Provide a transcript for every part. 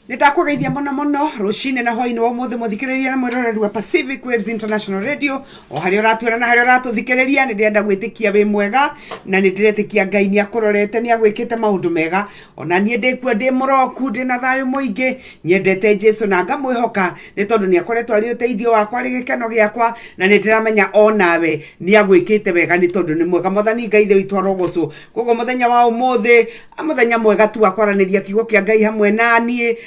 Nitakugeithia muno rucine na hwaini wa muthe muthikiriria na mwiroreri wa Pacific Waves International Radio o haria uratuira na haria uratuthikiriria. Nindirenda gwitikia wi mwega na nindiretikia Ngai ni akurorete ni agwikite maundu mega. Ona nie ndikua ndi muroku ndi na thayu muingi nyendete Jesu na ngamwihoka ni tondu ni akoretwo ari uteithio wakwa ari gikeno giakwa na nindiramenya onawe ni agwikite wega ni tondu ni mwega. Mwathani Ngai ithe witu arogocwo. Koguo muthenya wa umuthi muthenya mwega tu akwaraniria kiugo kia Ngai hamwe nanie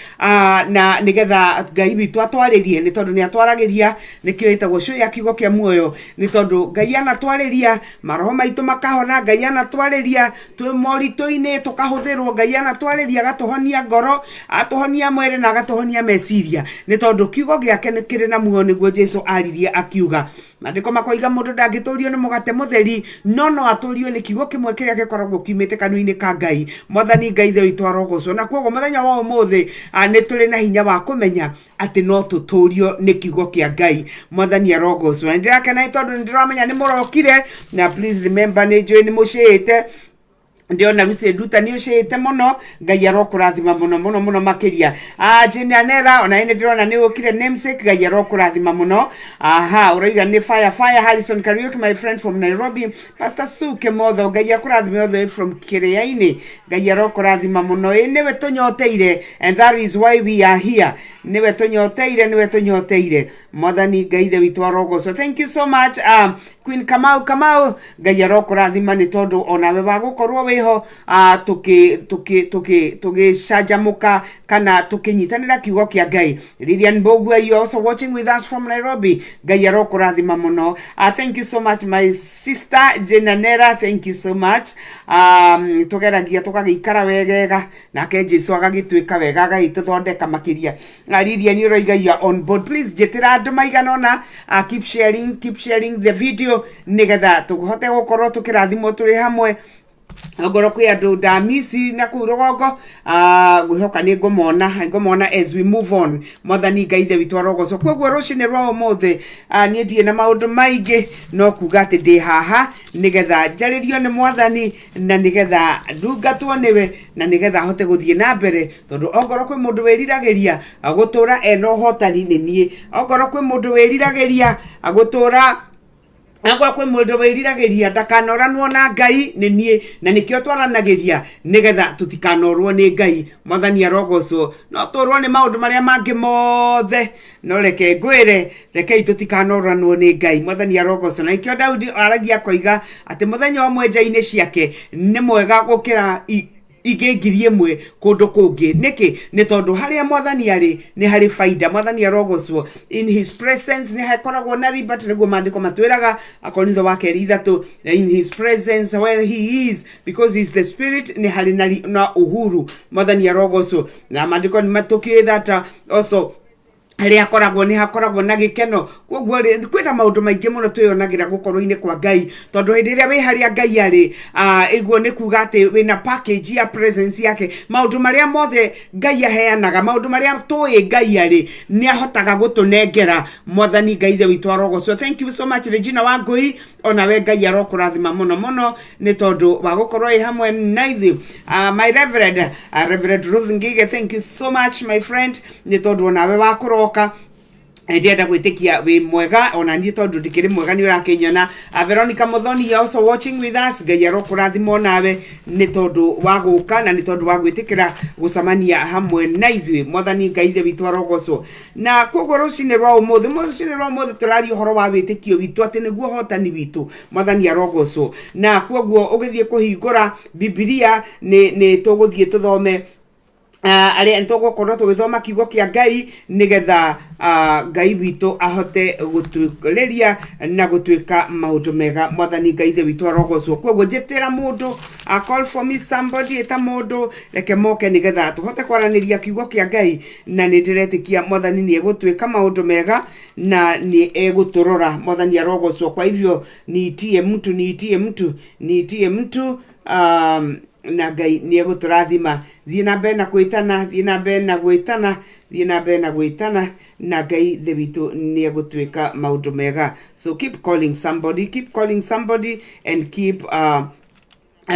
na nigetha Ngai witu atwaririe ni tondu ni atwaragiria nikio itagwo cio ya kiugo kia muoyo ni tondu Ngai anatwariria maroho maitu makahona. Ngai anatwariria twi morito-ini tukahuthirwo. Ngai anatwariria agatuhonia ngoro, atuhonia mwiri na agatuhonia meciria ni tondu kiugo giake ni kiri na muoyo niguo Jesu aririe akiuga. Mandiko makoiga mundu ndangiturio ni mugate mutheri no aturio ni kiugo kimwe kiria gikoragwo kiumite kanua-ini ka Ngai. Mwathani Ngai ithe witu arogocwo. Na koguo muthenya wa umuthi ni turi na hinya wa kumenya ati no tuturio ni kiugo kia Ngai. Mwathani arogocwo. Ndirakena tondu ndiramenya ni murokire na please remember ni njui ni muciite ndiona Lucy Nduta ni uciite muno. Ngai arokurathima muno makiria. Jenia Nera ona ine ndirona ni ukire namesake. Ngai arokurathima muno. Uraiga ni fire Harrison Kariuki, my friend from Nairobi. Pastor Suke Motho, Ngai akurathima all the way from Kiriaini. Ngai arokurathima muno. Niwe tunyoteire and that is why we are here. Niwe tunyoteire. Mwathani Ngai ithe witu arogocwo. Thank you so much Queen Kamau. Ngai arokurathima ni tondu onawe wa gukorwo wiho tugicanjamuka kana tukinyitanira kiugo kia Ngai. Lilian Bogua, you also watching with us from Nairobi. Ngai arokurathima muno. Thank you so much my sister Jenanera, thank you so much. Tugeragia tukagikara wegega nake Jesu agagitwika wega agagituthondeka makiria. Lilian ni roiga you are on board. Please jetira andu maiganona. Keep sharing the video nigetha tuhote gukorwo tukirathimo turi hamwe. Ngoro kwi andu ndamisi na ku rogongo gwihoka ni ngomona as we move on. Mwathani Ngai ithe witu arogocwo. Koguo rucine rwa umuthi nie ndie na maundu maingi no kuga ati ndi haha nigetha njaririo ni Mwathani na nigetha ndungatwo niwe na nigetha hote guthie na mbere tondu ongoro kwi mundu wiriragiria gutura eno hotani ni nie. Ongoro kwi mundu wiriragiria gutura agwa kwe mundu wiriragiria ndakanoranwo na Ngai ni nie na nikio twaranagiria nigetha tutikanorwo ni Ngai. Mwathani arogocwo. No turwo ni maundu maria mangi mothe no reke ngwire reke tutikanorwanwo ni Ngai. Mwathani arogocwo. Na ikio Daudi aragia koiga ati muthenya wa mwenja-ini ciake ni mwega gukira igengiri imwe kundu kungi. Niki ni tondu haria Mwathani ari ni hari faida. Mwathani arogocwo. In his presence ni hakoragwo na ribat niguo mandiko matwiraga Akorintho wa keri 3 in his presence where he is because he is the spirit ni hari na uhuru. Mwathani arogocwo. Na mandiko ni matuki that also haria hakoragwo na gikeno. Koguo kwina maundu maingi muno tuyonagira gukorwo-ini kwa Ngai tondu hindi iria wi haria Ngai ari iguo ni kuga ati wina package ya presence yake. Maundu maria mothe Ngai aheanaga, maundu maria tui Ngai ari ni ahotaga gutunengera. Mwathani Ngai ithe witu arogocwo. Thank you so much Regina Wangui. Ona we Ngai arokurathima muno ni tondu wa gukorwo i hamwe na ithu. My Reverend Ruth Ngige, thank you so much my friend ni tondu ona we wakoro ndienda gwitikia wi mwega ona ni tondu ndikiri mwega ni urakinyona. Veronica Muthoni, you also watching with us. Ngai arokurathimo nawe ni tondu wa guka na ni tondu wa gwitikira gucamania hamwe na ithui. Mwathani Ngai ithe witu arogocwo. Na koguo rucine rwa umuthi turari uhoro wa witikio witu ati niguo hotani witu. Mwathani arogocwo. Na koguo ugithie kuhingura Biblia ni tuguthie tuthome ari ntogokorwo tugithoma kiugo kia Ngai nigetha Ngai witu ahote gutwikiriria na gutwika maundu mega. Mwathani Ngai ithe witu arogocwo. Koguo jetera mundu call for me somebody eta mundu reke moke nigetha tuhote kwaraniria kiugo kia Ngai na nindiretikia Mwathani ni egutwika maundu mega na ni eguturora. Mwathani arogocwo. Kwa hivyo niitie mtu na Ngai ni eguturathima. Thie na mbere na gwitana na Ngai the witu ni egutwika maundu mega. So keep calling somebody and keep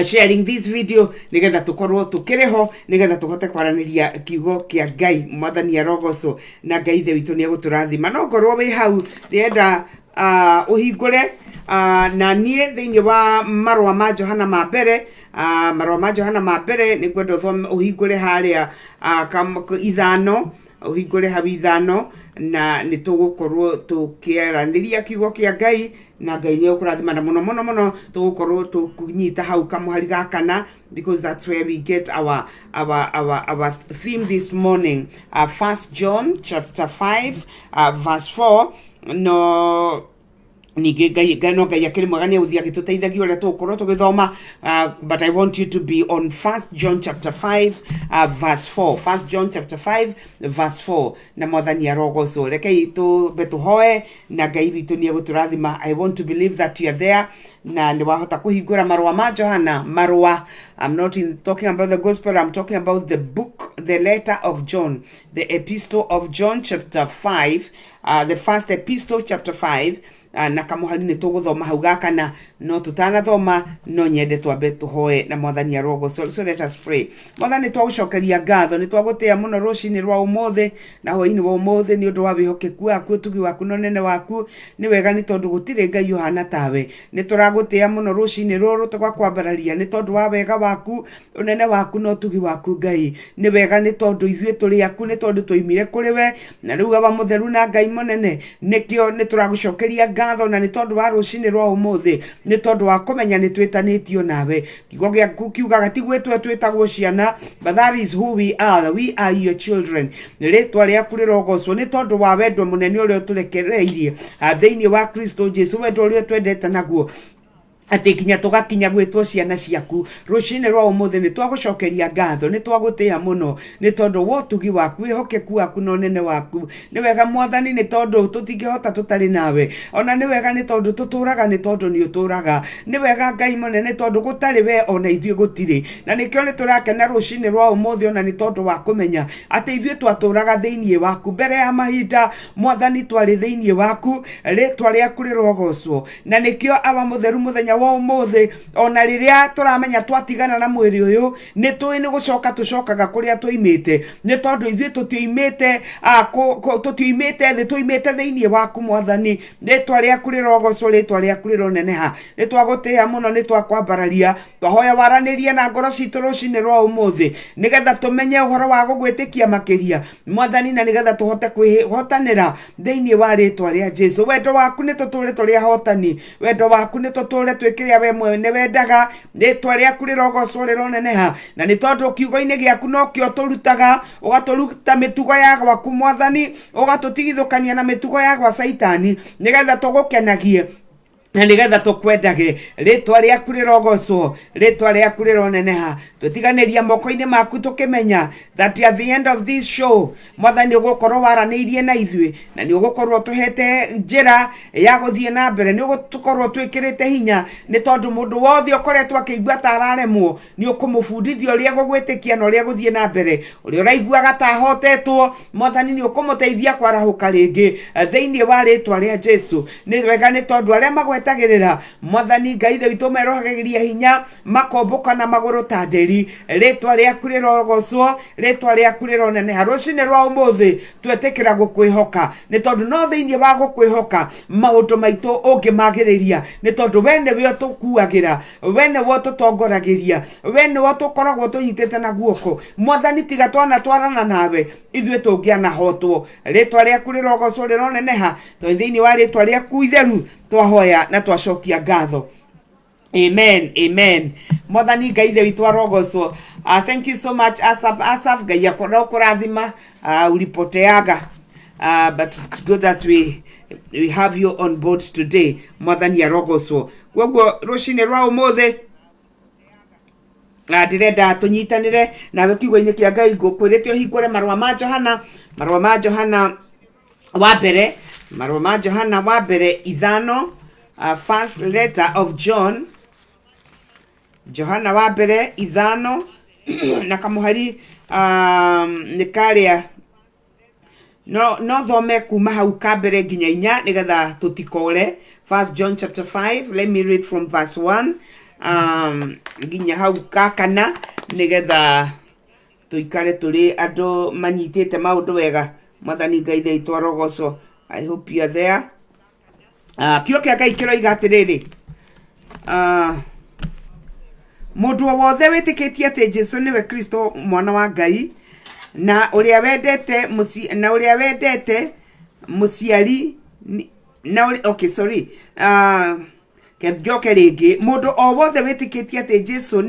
sharing this video nigetha tukorwo tukireho nigetha tuhote kwaraniria kiugo kia Ngai mwathani arogoco na Ngai ithe witu ni aguturathima no ngorwo wi hau rienda uhingure na nie thiini wa marwa ma Johana ma mbere marwa ma Johana ma mbere ni gwenda thome uhingure haria ithano uhingure hau ithano na ni tugukorwo tukieraniria kiugo kia Ngai na Ngai ni ukurathima na muno tugukorwo tukunyita hau kamuhari gakana because that's where we get our theme this morning. 1 John chapter 5 verse 4 no nige Ngai Ngai akiri mwagania uthia gituteithagia uria tukorwo tugithoma but I want you to be on 1 John chapter 5 verse 4. 1 John chapter 5 verse 4 na mwathani arogoco rekei tu betuhoe na Ngai witu ni aguturathima. I want to believe that you are there na ni wahota kuhingura marwa ma Johana marwa. I'm not talking about the gospel, I'm talking about the book, the letter of John, the epistle of John chapter 5, the first epistle chapter 5 na kamuhari ni tuguthoma hau gakana no tutanathoma no nyende twambe tuhoe na mwathani arogo. So let us pray. Mwathani twagucokeria ngatho ni twagutia muno rucini rwa umothe na hoini wa umothe ni undu wa wihokeku waku tugi waku no nene waku ni wega ni tondu gutire Ngai uhana tawe ni turagutia muno rucini ruru twakwambararia ni tondu wa wega waku unene waku no tugi waku Ngai ni wega ni tondu ithue turi aku ni tondu twoimire kuri we na riu aba mutheru na Ngai munene nikio ni turagucokeria ngatho na ni tondu wa rucini rwa umothe ni tondu wa kumenya ni twitanitio nawe kiugo giaku kiugaga tigwetwe twitagwo ciana but that is who we are your children ritwa riaku rirogocwo ni tondu wa wendo munene uria turekereirie thiini wa Kristo Jesu wendo uria twendete naguo ati kinya tugakinya gwitwo ciana ciaku rucini rwa umothe ni twagucokeria ngatho ni twagutia muno ni tondu wo tugi waku ihokeku waku no nene waku ni wega mwathani ni tondu tutingihota tutari nawe ona ni wega ni tondu tuturaga ni tondu ni uturaga ni wega Ngai munene tondu gutari we ona ithue gutire na nikio ni turakena rucini rwa umothe ona ni tondu wa kumenya ati ithue twaturaga thiini waku mbere ya mahinda mwathani twari thiini waku ritwa riaku rirogocwo na nikio aba mutheru muthenya wa umothe ona riria turamenya twatigana na mwiri uyu ni tui ni gucoka tucokaga kuria tuimite ni tondu ithue tutioimite tutioimite thi tuimite thiini waku mwathani ritwa riaku rirogocwo ritwa riaku rironeneha ni twagutia muno ni twakwambararia twahoya waranirie na ngoro citu rucini rwa umothe nigetha tumenye uhoro wa gugwitikia makiria mwathani na nigetha tuhote kwihotanira thiini wa ritwa ria Jesu wendo waku ni tuture turia hotani wendo waku ni tuture twikiria we mwene wendaga ritwa riaku rirogocwo rironeneha na ni tondu kiugo-ini giaku no kio turutaga ugaturuta mitugo ya gwaku mwathani ugatutigithukania na mitugo ya gwa Saitani nigetha tugukenagie na nigetha tukwendage ritwa riaku rirogocwo ritwa riaku rironeneha tutiganiria moko-ini maku tukimenya that at the end of this show mwathani ugukorwo waraniirie na ithue na ni ugukorwo tuhete njira ya guthie na mbere ni ugukorwo twikirite hinya ni tondu mundu wothe ukoretwo akigua tararemwo ni ukumufundithia uria gugwitikia na uria guthie na mbere uria uraiguaga tahotetwo mwathani ni ukumuteithia kwarahuka ringi thiini wa ritwa ria Jesu ni wega ni tondu aria magwetagirira mwathani Ngai ithe witu merohagiria hinya makomboka na maguru ta nderi ritwa riaku rirogocwo ritwa riaku rironeneha rucini rwa umothe twetikira gukwihoka ni tondu no thiini wa gukwihoka maundu maitu ungimagiriria ni tondu we niwe tukuagira we niwe tutongoragiria we niwe tukoragwo tunyitite na guoko mwathani tiga twarana nawe ithue tungianahotwo ritwa riaku rirogocwo rironeneha to thiini wa ritwa riaku itheru twahoya na twacokia ngatho. Amen. Mwathani Ngai ithe witu arogocwo. Thank you so much Asaf Ngai akora kurathima ulipoteaga but it's good that we have you on board today mwathani arogocwo gwo rucini rwa umothe ndirenda tunyitanire na kiugo-ini kia Ngai ngukwirite uhingure marwa ma Johana wa mbere ithano first letter of Johana wa mbere ithano na kamuhari nikaria no thome kuma hau kabere nginya 4 nigetha tutikore. 1 John chapter 5, let me read from verse 1 nginya hau kakana nigetha tuikare tuli andu manyitite maundu wega. Mwathani Ngai theitu arogoco. I hope you are there. Kio kia Ngai kiroiga atiriri, mundu wothe witikitie ati Jesu niwe Kristo mwana wa Ngai na uria wendete muciari na okay sorry Joke rĩngĩ mundu o wothe witikitie ati Jesu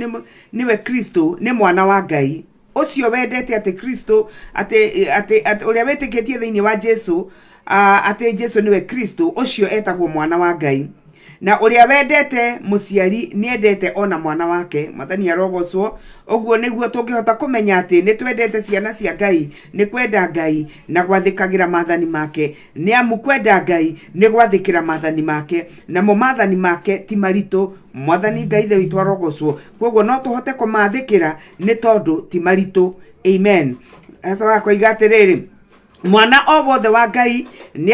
niwe Kristo ni mwana wa Ngai ucio wendete ati Kristo ati uria witikitie thiini wa Jesu ati Jesu niwe Kristo ucio etagwo mwana wa Ngai na uria wendete muciari niendete ona mwana wake. Mwathani arogocwo. Oguo niguo tungihota kumenya ati ni twendete ciana cia Ngai, ni kwenda Ngai na gwathikagira maathani make. Ni amu kwenda Ngai ni gwathikira maathani make na mo maathani make ti maritu. Mwathani Ngai the witu arogocwo. Koguo no tuhote kumathikira ni tondu ti maritu. Amen. Asa wako igatiriri mwana o wothe wa Ngai ni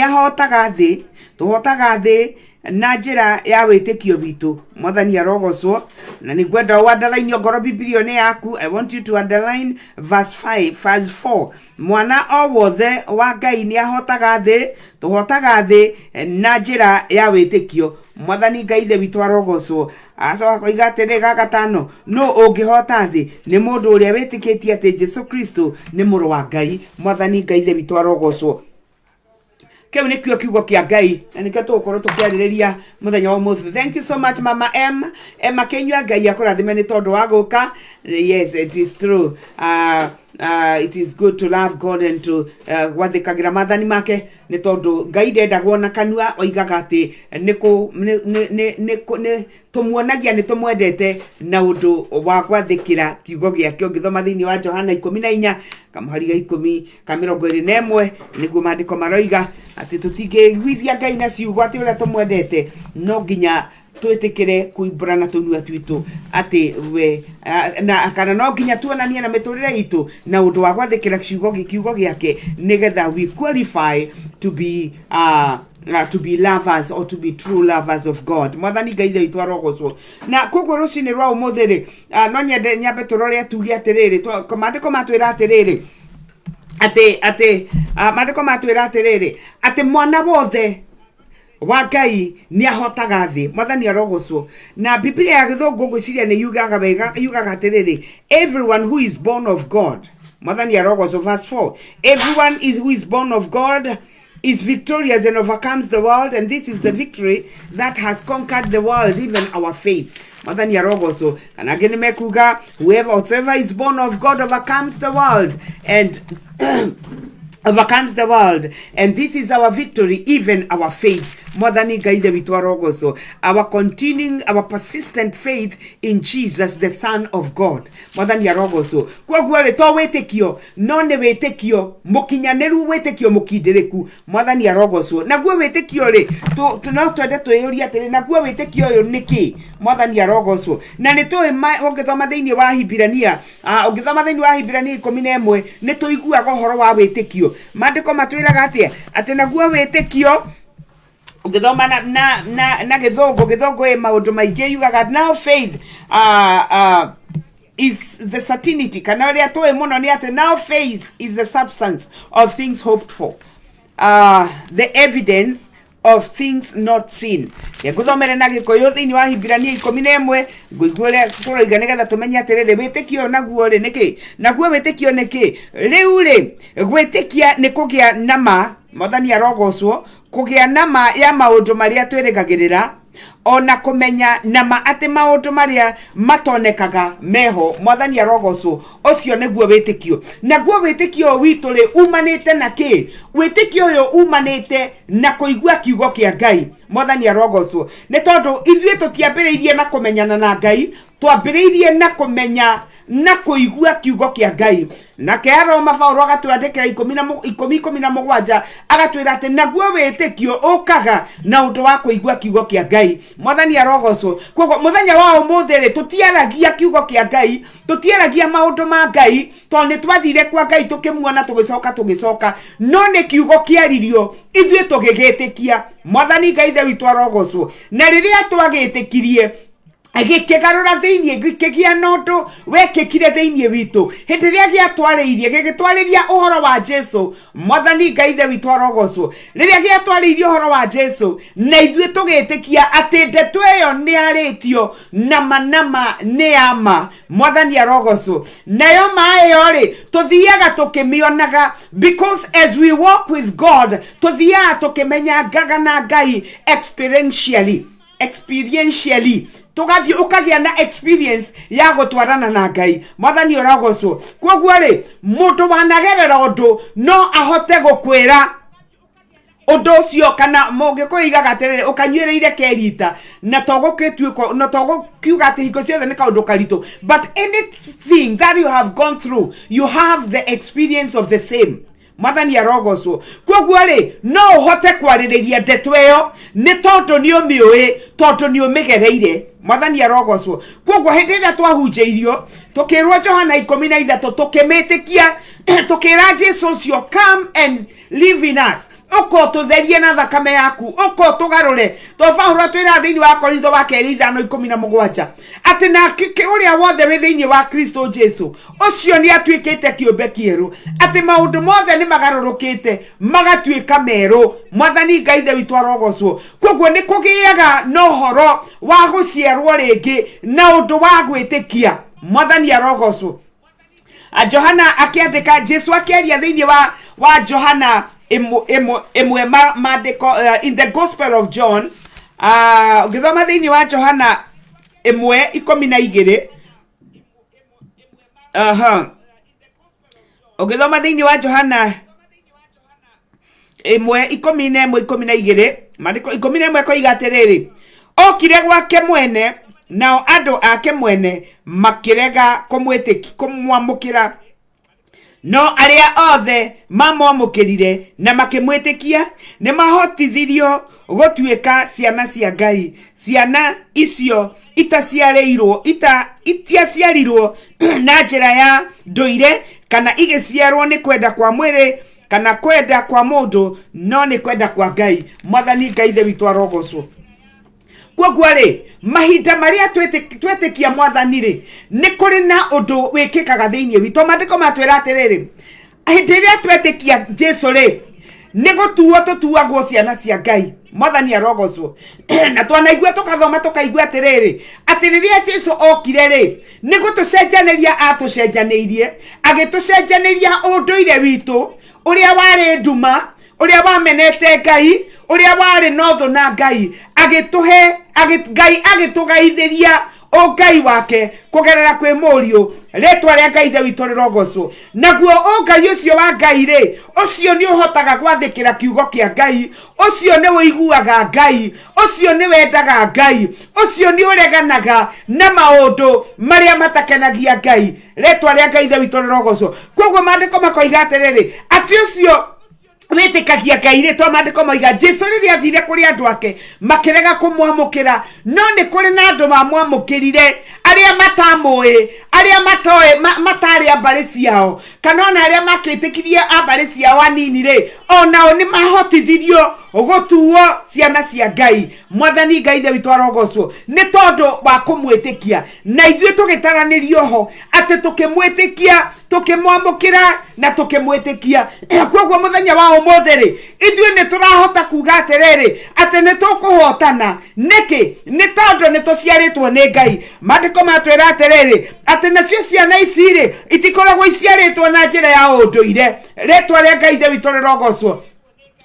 ahotaga thi, tuhotaga thi na njira ya witikio witu. Mwathani arogocwo. Na nigwenda underline ngoro bibilioni yaku. I want you to underline verse 4. Mwana o wothe wa Ngai ni ahotaga thi, tuhotaga thi na njira ya witikio. Mwathani Ngai the witu arogocwo. Aso koiga tere gagatano no ungihota thi ni mundu uria witikitie ati Jesu Kristo ni muru wa Ngai. Mwathani Ngai the witu arogocwo. Keu ni kio kiugo kia Ngai na nikio tugukorwo tukiaririria muthenya wa muthi. Thank you so much Mama Emma Kenyua. Ngai akurathime ni tondu wa guka. Yes, it is true. It is good to love God and to wathikagira maathani make ni tondu Ngai ndendagwo na kanua oigaga ati ni tumuonagia ni tumwendete na undu wa gwathikira kiugo giake. Ngithoma thiini wa Johana 14 kamuhari 10:21 niguo maandiko maroiga ati tutingigwithia Ngai na ciugo ati uria tumwendete no nginya twitikire kuimbura na tunua twitu ati we na kana no nginya tuonanie na miturire itu na undu wa gwathikira kiugo giake nigetha we qualify to be lovers or to be true lovers of God. Mwathani Ngai theitu arogocwo. Na koguo rucini rwa umuthi ri no nyende nyambe turore tugi atiriri maandiko matwira atiriri maandiko matwira atiriri ati mwana wothe wa Ngai ni ahotaga thi. Mwathani arogocwo. Na Biblia ya Githungu ngwiciria ni yugaga atiriri everyone who is born of God. Mwathani arogocwo. Verse 4, everyone who is born of God is victorious and overcomes the world, and this is the victory that has conquered the world, even our faith. Mwathani arogocwo. Kana ngene mekuga whoever is born of God overcomes the world and overcomes the world, and this is our victory, even our faith. Mwathani Ngai the witu arogocwo. Our persistent faith in Jesus the Son of God. Mwathani arogocwo. Koguo ri to witikio no ni witikio mukinyaniru, witikio mukindiriku. Mwathani arogocwo. Naguo witikio ri no twende twiyuria atiri naguo witikio uyu niki. Mwathani arogocwo. Na ni tu ungithoma thiini wa Hibirania 11 ni tuiguaga uhoro wa witikio. Maandiko matwiraga ati naguo witikio ungithoma na githungu maundu maingi yugaga now faith is the certainty kana ria tuwe muno ni ati now faith is the substance of things hoped for, the evidence of things not seen. Guthomere na Gikuyu thiini wa Hibirania 11 nguiguire turoiga nigetha tumenye atiriri witikio naguo ri niki. Naguo witikio niki? Riu ri gwitikia ni kugia nama. Mwathani arogocwo. Kugia nama ya maundu maria twirigagirira ona kumenya nama ati maundu maria matonekaga meho. Mwathani arogocwo. Ucio niguo witikio. Naguo witikio witu ri umanite na ki? Witikio uyu umanite na kuigua kiugo kia Ngai. Mwathani arogocwo. Ni tondu ithuĩ tutiambiriirie na kumenyana na Ngai, twambiriirie na kumenya na kuigua kiugo kia Ngai. Na Aroma Paulo agatwandikira 10:17 agatwira ati naguo witikio ukaga na undu wa kuigua kiugo kia Ngai. Mwathani arogocwo. Koguo muthenya wa umuthi ri tutiaragia kiugo kia Ngai, tutiaragia maundu ma Ngai tondu ni twathire kwa Ngai tukimuona tugicoka no ni kiugo kiaririo ithuĩ tugigitikia. Mwathani Ngai the witu arogocwo. Na riria twagitikirie agikigarura thiini gikigia nondo wekekire thiini witu hindi ria giatwariirie gigitwariria uhoro wa Jesu mwathani Ngai the witu arogocwo riria giatwariirie uhoro wa Jesu na ithuĩ tugitikia ati ndeto iyo ni aritio nama ni ama mwathani arogocwo nayo maayo ri tuthiaga tukimionaga because as we walk with God tuthiaga tukimenya ngaga na Ngai experientially tugathi ukagia na experience ya gutwarana na Ngai mwathani oragocwo koguo ri mundu wanagerera undu no ahote gukwira undu ucio kana mungikuigaga atiriri ukanywereire kerita na togukituiko na togukiuga ati hingo ciothe ni kaundu karitu but anything that you have gone through you have the experience of the same mwathani arogocwo koguo ri no uhote kwaririria ndeto iyo ni tondu ni umiui tondu ni umigereire mwathani arogocwo koguo hindi ria twahunjeirio tukirwo Johana 13 tukimitikia tukira Jesu ucio come and live in us uko tutherie na thakame yaku uko tugarure to Paulo twira thiini wa Korintho wa 2:5-17 ati na uria wothe wi thiini wa Kristo Jesu ucio ni atwikite kiumbe kieru ati maundu mothe ni magarurukite magatwika meru mwathani Ngai the witu arogocwo koguo ni kugiaga no horo wa gucierwo ringi na undu wa gwitikia mwathani arogocwo Johana akiandika Jesu akiaria thiini wa Johana emwe maandiko in the Gospel of John githoma thiini wa Johana 1:12 ogithoma thiini wa Johana 1:11-12 maandiko 11 koiga atiriri okire gwake mwene nao andu ake mwene makirega kumwamukira no aria othe mamwamukirire na makimwitikia ni mahotithirio gutwika ciana cia Ngai ciana icio itiaciarirwo na njira ya nduire kana igiciarwo ni kwenda kwa mwiri kana kwenda kwa mundu no ni kwenda kwa Ngai mwathani Ngai the witu arogocwo koguo ri mahinda maria twetikia mwathani ri ni kuri na undu wikikaga thiini witu maandiko matwira atiriri hindi ria twetikia Jesu ri ni gutuo tutuagwo ciana cia Ngai mwathani arogocwo na twanaigua tukathoma tukaigua atiriri ati riria Jesu okire ri ni gutucenjaniria atucenjanirie agitucenjaniria unduire witu uria wari nduma uria wamenete Ngai uria wari notho na Ngai Ngai agitugaithiria o Ngai wake kugerera kwi Muriu retwa ria Ngai the witu rirogocwo naguo o Ngai ucio wa Ngai ri ucio ni uhotaga gwathikira kiugo kia Ngai ucio ni wiguaga Ngai ucio ni wendaga Ngai ucio ni ureganaga na maundu maria matakenagia Ngai retwa ria Ngai the witu rirogocwo koguo maandiko makoiga atiriri ati ucio wetikagia Ngai ri to maandiko moiga Jesu riria athire kuri andu ake makirega kumwamukira no ni kuri na andu mamwamukirire aria matamui aria matari ambari ciao kana ona aria makitikirie ambari ciao anini ri onao ni mahotithirio gutuo ciana cia Ngai mwathani Ngai the witu arogocwo ni tondu wa kumwitikia na ithuĩ tugitaranirio ho ati tukimwitikia tukimwamukira na tukimwitikia koguo muthenya wa umuthi ri ithuĩ ni turahota kuga atiriri ati ni tukuhotana niki ni tondu ni tuciaritwo ni Ngai maandiko matwira atiriri ati nacio ciana ici ri itikoragwo iciaritwo na njira ya unduire retwa ria Ngai the witu rirogocwo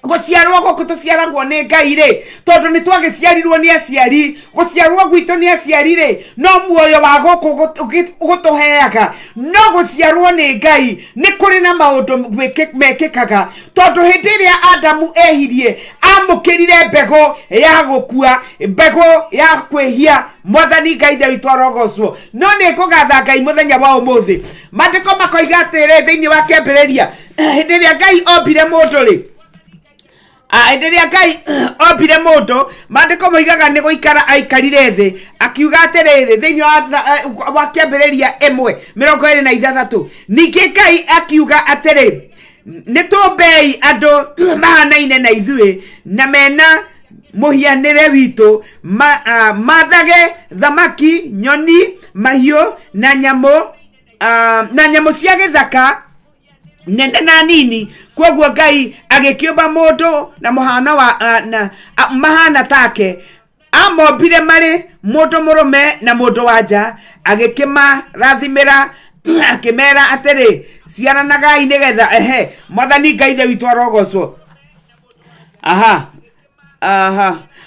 guciarwo guku tuciaragwo ni Ngai ri tondu ni twagiciarirwo ni aciari guciarwo gwitu ni aciari ri no muoyo wa guku gutuheaga no guciarwo ni Ngai ni kuri na maundu mekikaga tondu hindi ria Adamu ehirie amukirire mbego ya gukua mbego ya kwihia mwathani Ngai the witu arogocwo no ni kugatha Ngai muthenya wa umuthi maandiko makoiga atiri thiini wa Kĩambĩrĩria hindi ria Ngai ombire mundu ri enderia Ngai ombire mundu maandiko moigaga ni guikara aikarire thi akiuga atiriri thiini wa Kĩambĩrĩria 1:23 ningi Ngai akiuga atiri ni tumbei andu mahanaine na ithuĩ na mena muhianire witu mathage thamaki nyoni mahio na nyamo cia githaka nene na nini. Kwoguo Ngai agikiumba mundu na muhana wa mahana take, amombire mari mundu murume na mundu wanja, agikima rathimira akimera atiri ciaranagai nigetha Mwathani Ngai ithe witu arogocwo.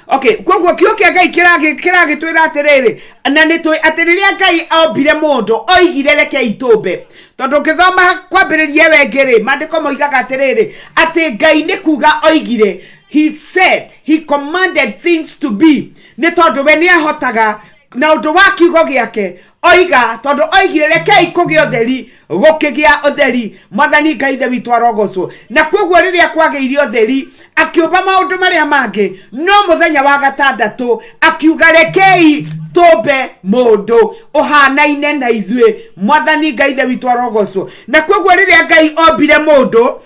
Okay, kwoguo kio kia Ngai kiragitwira atiriri, na nitwi atiriria Ngai ombire mundu oigire reke itumbe. Tondu ngithoma kwambiririe wengiri mandiko moigaga atiriri ati Ngai ni kuga oigire, he said, he commanded things to be. Ni tondu we ni ahotaga na undu wa kiugo giake oiga, tondu oigire reke ikugia utheri gukigia utheri. Mwathani Ngai ithe witu arogocwo. Na kwoguo riria kwagiire utheri akiumba maundu maria mangi, no muthenya wa gatandatu akiuga rekei tumbe mundu uhanaine na ithue. Mwathani Ngai ithe witu arogocwo. Na kwoguo riria Ngai ombire mundu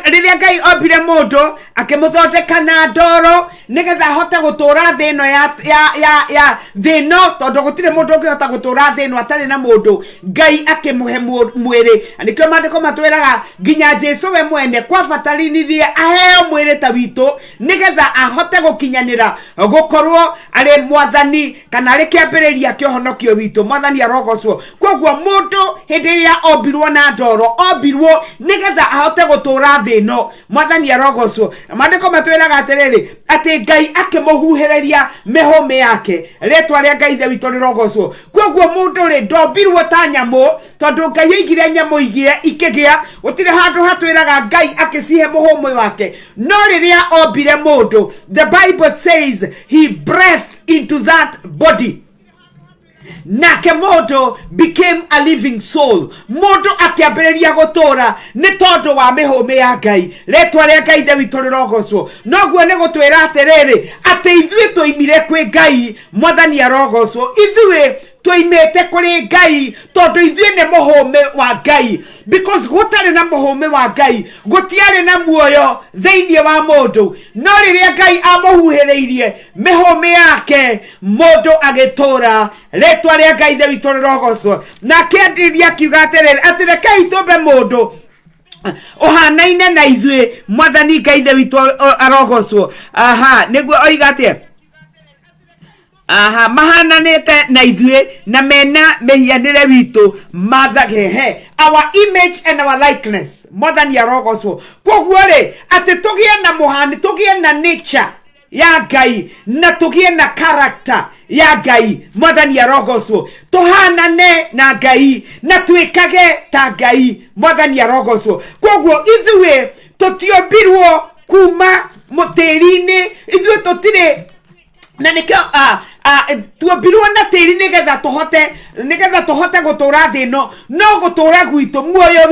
riria Ngai ombire mundu akimuthondeka na ndoro nigetha ahote gutura thino ya thino, tondu gutire mundu ungihota gutura thino atari na mundu. Ngai akimuhe mwiri, anikio mandiko matwiraga nginya Jesu we mwene kwa batarinirie aheo mwiri ta witu nigetha ahote gukinyanira gukorwo ari mwathani kana ari kiambiriria kiohonokio witu. Mwathani arogocwo. Kwoguo mundu hindi ria ombirwo na ndoro ombirwo nigetha ahote gutura thino. Mwathani arogocwo. Mandiko matwiraga atiriri ati Ngai akimuhuhereria mihome yake, ritwa ria Ngai ithe witu rirogocwo. Kwoguo mundu ri ndombirwo ta nyamu, tondu Ngai oigire nyamu igie ikigia, gutire handu hatwiraga Ngai akicihe muhome wake. No riria ombire mundu, the Bible says he breathed into that body. Nake mundu became a living soul. Mundu akiambiriria gutura ni tondu wa mihome ya Ngai, ritwa ria Ngai ithe witu rirogocwo. Noguo ni gutwira atiriri ati ithui tuimire kwi Ngai. Mwathani arogocwo. Ithui tuimete kuri Ngai tondu ithui ni muhome wa Ngai, because gutari na muhome wa Ngai gutiari na muoyo thiini wa mundu. No riria Ngai amuhuhiriirie mihome yake, mundu agitura, ritwa ria Ngai ithe witu rirogocwo. Na kendiria kiuga atiriri ati rekei tumbe mundu uhanaine na ithui. Mwathani Ngai ithe witu arogocwo. Niguo oiga atia mahananete na ithui na mena mehianire witu mathage our image and our likeness. Mwathani arogocwo. Kwoguo ri ati tugie na muhani, tugie na nature ya Ngai na tugie na character ya Ngai. Mwathani arogocwo. Tuhanane na Ngai na twikage ta Ngai. Mwathani arogocwo. Kwoguo ithui tutiombirwo kuma mutirini, ithui tutire na nikio tuombirwo na tiri nigetha tuhote gutura thino, no gutura gwitu muoyo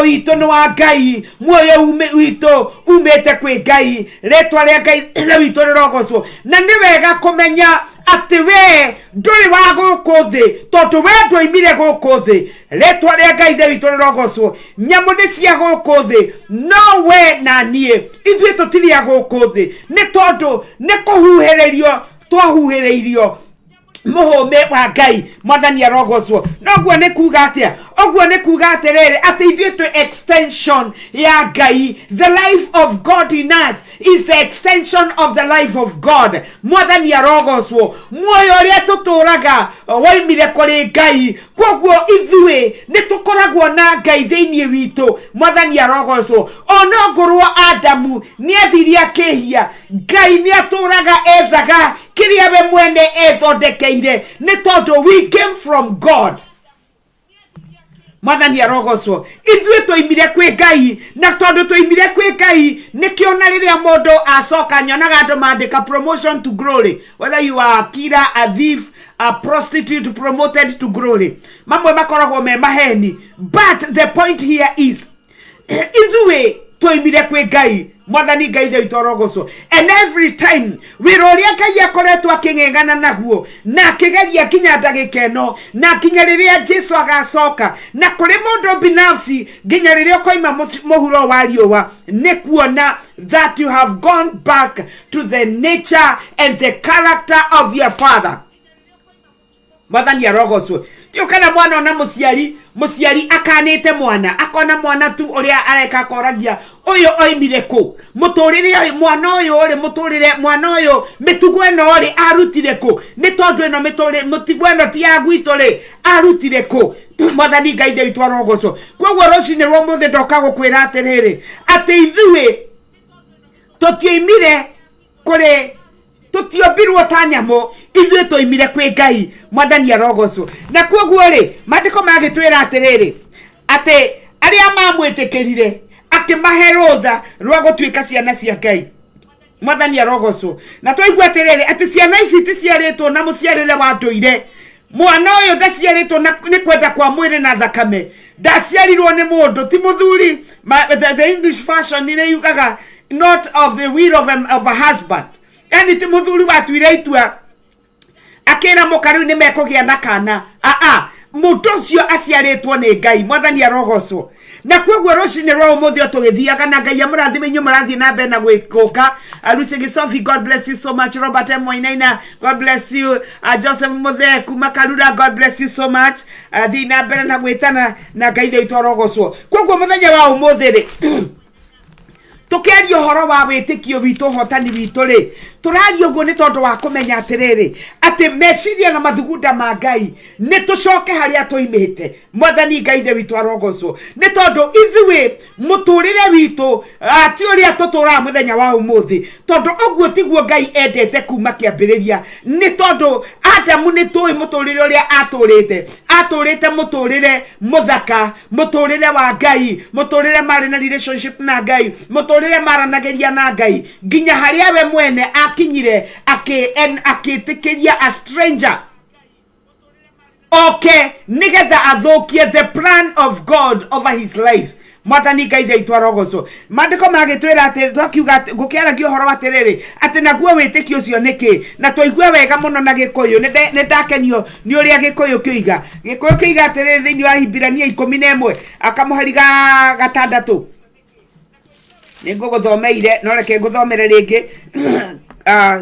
witu ni wa Ngai. Muoyo witu umete kwi Ngai, ritwa ria Ngai ithe witu rirogocwo. Na ni wega kumenya ati we nduri wa guku thi, tondu we ndoimire guku thi, ritwa ria Ngai ithe witu rirogocwo. Nyamu ni cia guku thi, no we na nie ithui tutiria guku thi, ni tondu ni kuhuhiririo twahuhiriirio muhome wa Ngai. Mwathani arogocwo. Noguo ni kuga atia? Oguo ni kuga atiriri ati ithui tu extension ya Ngai. The life of God in us is the extension of the life of God. Mwathani arogocwo. Muoyo ria tuturaga waimire kuri Ngai, kwoguo ithui ni tukoragwo na Ngai thiini witu. Mwathani arogocwo. Ono ngorwo Adamu ni athiria kihia, Ngai ni aturaga ethaga kiria we mwene ethondekeire, ni tondu we came from God. Mwathani arogocwo. Ithui tuimire kwi Ngai, na tondu tuimire kwi Ngai nikio na riria mundu acoka nyonaga andu mandika promotion to glory, whether you are a killer, a thief, a prostitute, promoted to glory. Mamwe makoragwo me maheni, but the point here is ithui twoimire kwi Ngai mwathani Ngai ithe itorogocwo. And every time wira uria Ngai akoretwo aking'eng'ana naguo na akigeria kinya ndagika ino na kinya riria Jesu agacoka na kuri mundu binafsi nginya riria koima muhuro wa riuwa ni kuona that you have gone back to the nature and the character of your father. Mwathani arogocwo. Dio kana mwana ona muciari akanite mwana akona mwana tu uria areka koragia uyu oimire ku muturire uyu mwana uyu uri muturire mwana uyu mitugo eno uri arutire ku ni tondu eno mutigo eno ti agwitu ri arutire ku. Mwathani Ngai ithe witũ arogocwo. Koguo rucinĩ rwa mũthĩ ndoka gũkwĩra atĩrĩrĩ atĩ ithuĩ tũtioimire kũrĩ tutiombirwo ta nyamũ ithuĩ twoimire kwĩ Ngai. Mwathani arogocwo. Na koguo rĩ maandĩko magĩtwĩra atĩrĩrĩ atĩ arĩa mamwĩtĩkĩrire akĩmahe rũtha rwa gũtuĩka ciana cia Ngai. Mwathani arogocwo. Na twaigua atĩrĩrĩ atĩ ciana ici ticiarĩtwo na mũciarĩre wa ndũire. Mwana ũyũ ndaciarĩtwo nĩ kwenda kwa mwĩrĩ na thakame. Ndaciarirwo nĩ mũndũ ti mũthuri. The English version nĩ yugaga not of the will of a husband. Yani ti muthuri watuire itua akira mukaru ni mekũgĩa na kana. Mũndũ ũcio aciarĩtwo nĩ Ngai. Mwathani arogocwo. Na koguo rucinĩ rwa ũmũthĩ tũgĩthiaga na Ngai amũrathime inyuĩ mũrathiĩ na mbere na gwĩkũka. Lucy Sophie, God bless you so much. Robert M. Moinaina, God bless you. Joseph Muthe kuma Karura, God bless you so much. Thiĩ na mbere na gwĩtana na Ngai ithe witũ arogocwo. Koguo mũthenya wa ũmũthĩ rĩ tukiaria horo wa witikio witu hotani witu ri turaria uguo ni tondu wa kumenya atiriri ati meciria na mathugunda ma Ngai ni tucoke haria tuimite. Mwathani Ngai ithe witu arogocwo. Ni tondu ithuĩ muturire witu ati uria tutura muthenya wa umuthi tondu oguo tiguo Ngai endete kuma kiambiriria. Ni tondu Adamu ni tui muturire uria aturite muturire muthaka, muturire wa Ngai, muturire mari na relationship na Ngai, muturire maranageria na Ngai nginya haria we mwene akinyire akitikiria a stranger nigetha athukie the plan of God over his life. Mwathani Ngai ithe witũ arogocwo. Maandĩko magĩtwĩra atĩ twakiuga gũkĩaragia ũhoro atĩrĩrĩ atĩ naguo wĩtĩkio ũcio nĩkĩ. Na twaigua wega mũno na Gĩkũyũ nĩ ndakenio nĩ ũrĩa Gĩkũyũ kĩoiga. Gĩkũyũ kĩoiga atĩrĩrĩ thĩinĩ wa Hibirania 11 akamũhari gatandatũ. Nĩngũgũthomeire no reke ngũthomere rĩngĩ.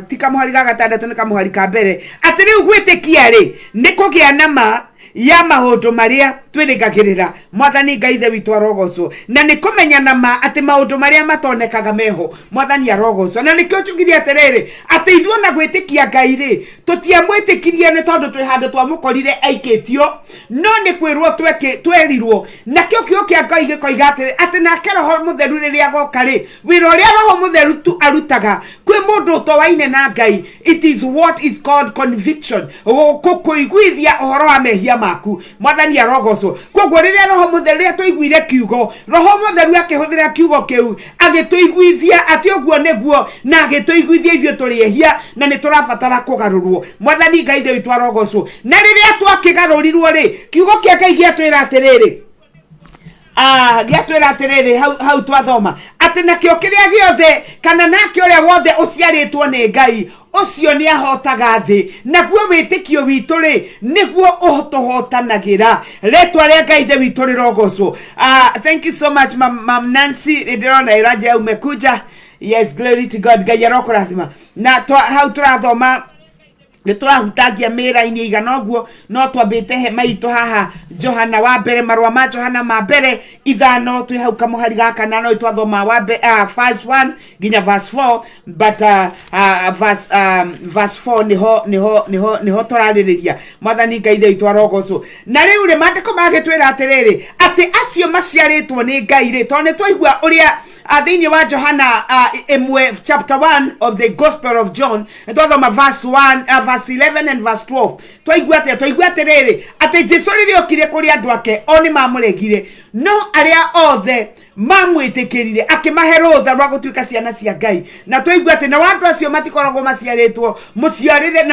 Ti kamuhari gatandatũ nĩ kamuhari ka mbere atĩ rĩu gwĩtĩkia rĩ nĩ kũgĩa na ma ya maũndũ marĩa twĩrĩgagĩrĩra. Mwathani Ngai ithe witũ arogocwo. Na nĩ kũmenya na ma atĩ maũndũ marĩa matonekaga meho. Mwathani arogocwo. Na nĩkĩo njugire atĩrĩrĩ atĩ ithuĩ na gwĩtĩkia Ngai rĩ tũtiamwĩtĩkirie nĩ tondũ twĩ handũ twamũkorire aikĩtio no nĩ kwĩrwo twerirwo. Nakĩo kĩo kĩa Ngai gĩkoiga atĩ nake Roho Mũtheru rĩrĩa agoka rĩ wĩra ũrĩa Roho Mũtheru tu arutaga kwĩ mũndũ ũtowaine na Ngai. It is what is called conviction. Kũiguithia ũhoro wa mehia maku. Mwathani arogocwo. Koguo rĩrĩa Roho Mũtheru rĩrĩa tũiguire kiugo Roho Mũtheru akĩhũthĩra kiugo kĩu agĩtũiguithia atĩ ũguo nĩguo na agĩtũiguithia ithuĩ tũrĩehia na nĩ tũrabatara kũgarũrwo. Mwathani Ngai ithe witũ arogocwo. Na rĩrĩa twakĩgarũrirwo rĩ kiugo kĩa Ngai gĩatwĩra atĩrĩrĩ gĩatwĩra atĩrĩrĩ hau twathoma atĩ nakĩo kĩrĩa gĩothe kana nake ũrĩa wothe ũciarĩtwo nĩ Ngai ũcio nĩ ahotaga thĩ. Naguo wĩtĩkio witũ rĩ nĩguo ũtũhotanagĩra. Rĩtwa rĩa Ngai ithe witũ rĩrogocwo. Thank you so much Mam Nancy. Nĩndĩrona iraja umekuja. Yes, glory to God. Ngai arokũrathima. Na hau tũrathoma nĩtũrahutagia mĩra-inĩ igana ũguo no twambĩte hema itũ haha Johana wa mbere marũa ma Johana ma mbere 5 twĩ hau kamũhari gaka na no twathoma wa verse 1 nginya verse 4 but verse 4 niho tũrarĩrĩria. Mwathani Ngai ithe witũ arogocwo. Na rĩu rĩ maandĩko magĩtwĩra atĩrĩrĩ atĩ acio maciarĩtwo nĩ Ngai rĩ tondũ nĩtwaigua ũrĩa thĩinĩ wa Johana chapter 1 of the Gospel of John twathoma verse 11 and verse 12 twaigua atĩrĩrĩ atĩ Jesũ rĩrĩa okire kũrĩ andũ ake o nĩ mamũregire no arĩa othe mamwĩtĩkĩrire akĩmahe rũtha rwa gũtuĩka ciana cia Ngai. Na twaigua atĩ na andũ acio matikoragwo maciarĩtwo mũciarĩre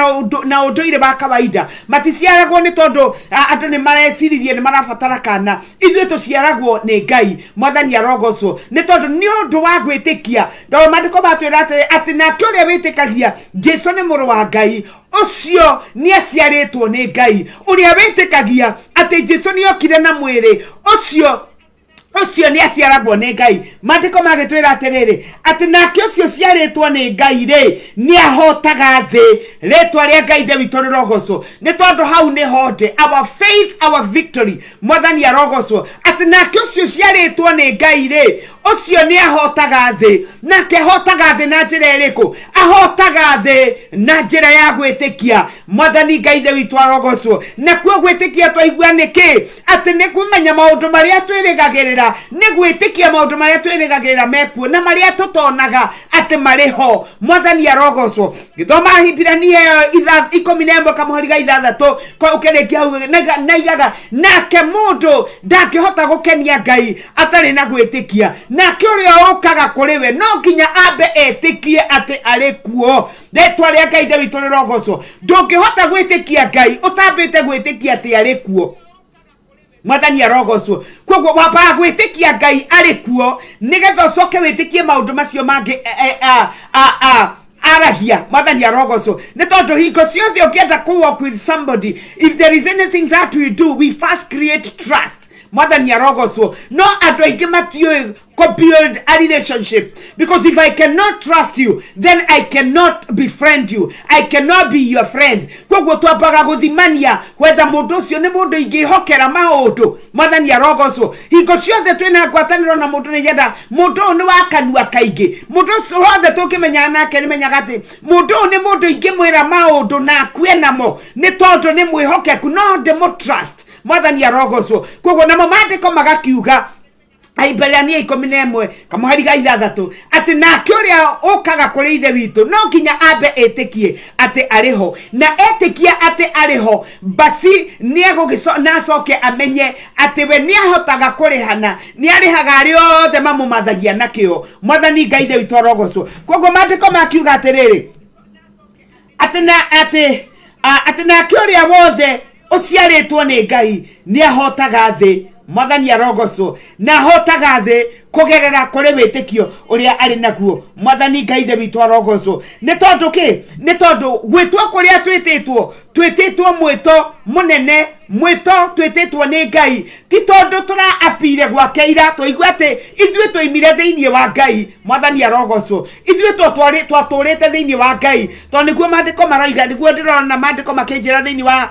na ũndũire wa kawaida. Maticiaragwo nĩ tondũ andũ nĩ mareciririe nĩ marabatara kana. Ithuĩ tũciaragwo nĩ Ngai. Mwathani arogocwo. Nĩ tondũ undu wa gwitikia ndo mandiko matwira ati nake uria witikagia Jesu ni muru wa Ngai ucio ni aciaritwo ni Ngai uria witikagia ati Jesu ni okire na mwiri ucio ni aciaragwo ni Ngai mandiko magitwira atiriri ati nake ucio ciaritwo ni Ngai ri ni ahotaga thi ritwa ria Ngai the witu rogocwo ni tondu hau ni honde our faith our victory mwathani arogocwo ati nake ucio ciaritwo ni Ngai ri ucio ni ahotaga thi nake hotaga thi na njira iriku ahotaga thi na njira ya gwitikia mwathani Ngai the witu arogocwo na kuo gwitikia twaigua niki ati ni kumenya maundu maria twirigagirira ni gwitikia maundu maria twirigagirira mekuo na maria tutonaga ati mariho mwathani arogocwo githoma Hibirania 11 kamuhariga 6 ko ukerekia na igaga nake mundu ndangihota gukenia Ngai atari na gwitikia nake uria ukaga kuri we no nginya ambe etikie ati ari kuo ritwa ria Ngai the witu rogocwo ndungihota gwitikia Ngai utambite gwitikia ati ari kuo mwathani arogocwo kwoguo wamba gwitikia Ngai ari kuo nigetha ucoke witikie maundu macio mangi arahia mwathani arogocwo ni tondu hingo ciothe ukienda ku walk with somebody if there is anything that we do we first create trust mwathani arogocwo no andu aingi matioi build a relationship because if I cannot trust you then I cannot befriend you I cannot be your friend kwoguo twambaga guthimania whether mundu ucio ni mundu ingihokera maundu mwathani arogocwo hingo ciothe twina ngwataniro na mundu ni yenda mundu ni wakanua kaingi mundu ucio wothe tukimenya nake ni menyaga ati mundu ni mundu ingimwira maundu na kwenamo ni tondu ni mwihokeku no ndimo trust mwathani arogocwo kwoguo namo mandiko magakiuga Hibirania 11 kamuhariga 6 ati nake uria ukaga kuri ithe witu no nginya ambe etikie ati ariho na etikia ati ariho basi nacoke amenye ati we ni ahotaga kurihana ni arihaga ari othe mamumathagia nakio mwathani Ngai ithe witu arogocwo kwoguo mandiko makiuga atiriri ati nake uria wothe uciaritwo ni Ngai ni ahotaga thi mwathani arogocwo na hotaga thi kugerera kuri witikio uria ari naguo mwathani Ngai the witu arogocwo ni tondu ki ni tondu gwitwo kuria twititwo mwito munene mwito twititwo ni Ngai ti tondu tura apire gwake ira twaigua ati ithue twaimire thiini wa Ngai mwathani arogocwo ithue twaturite thiini wa Ngai tondu niguo mandiko maraiga niguo ndirona mandiko makinjira thiini wa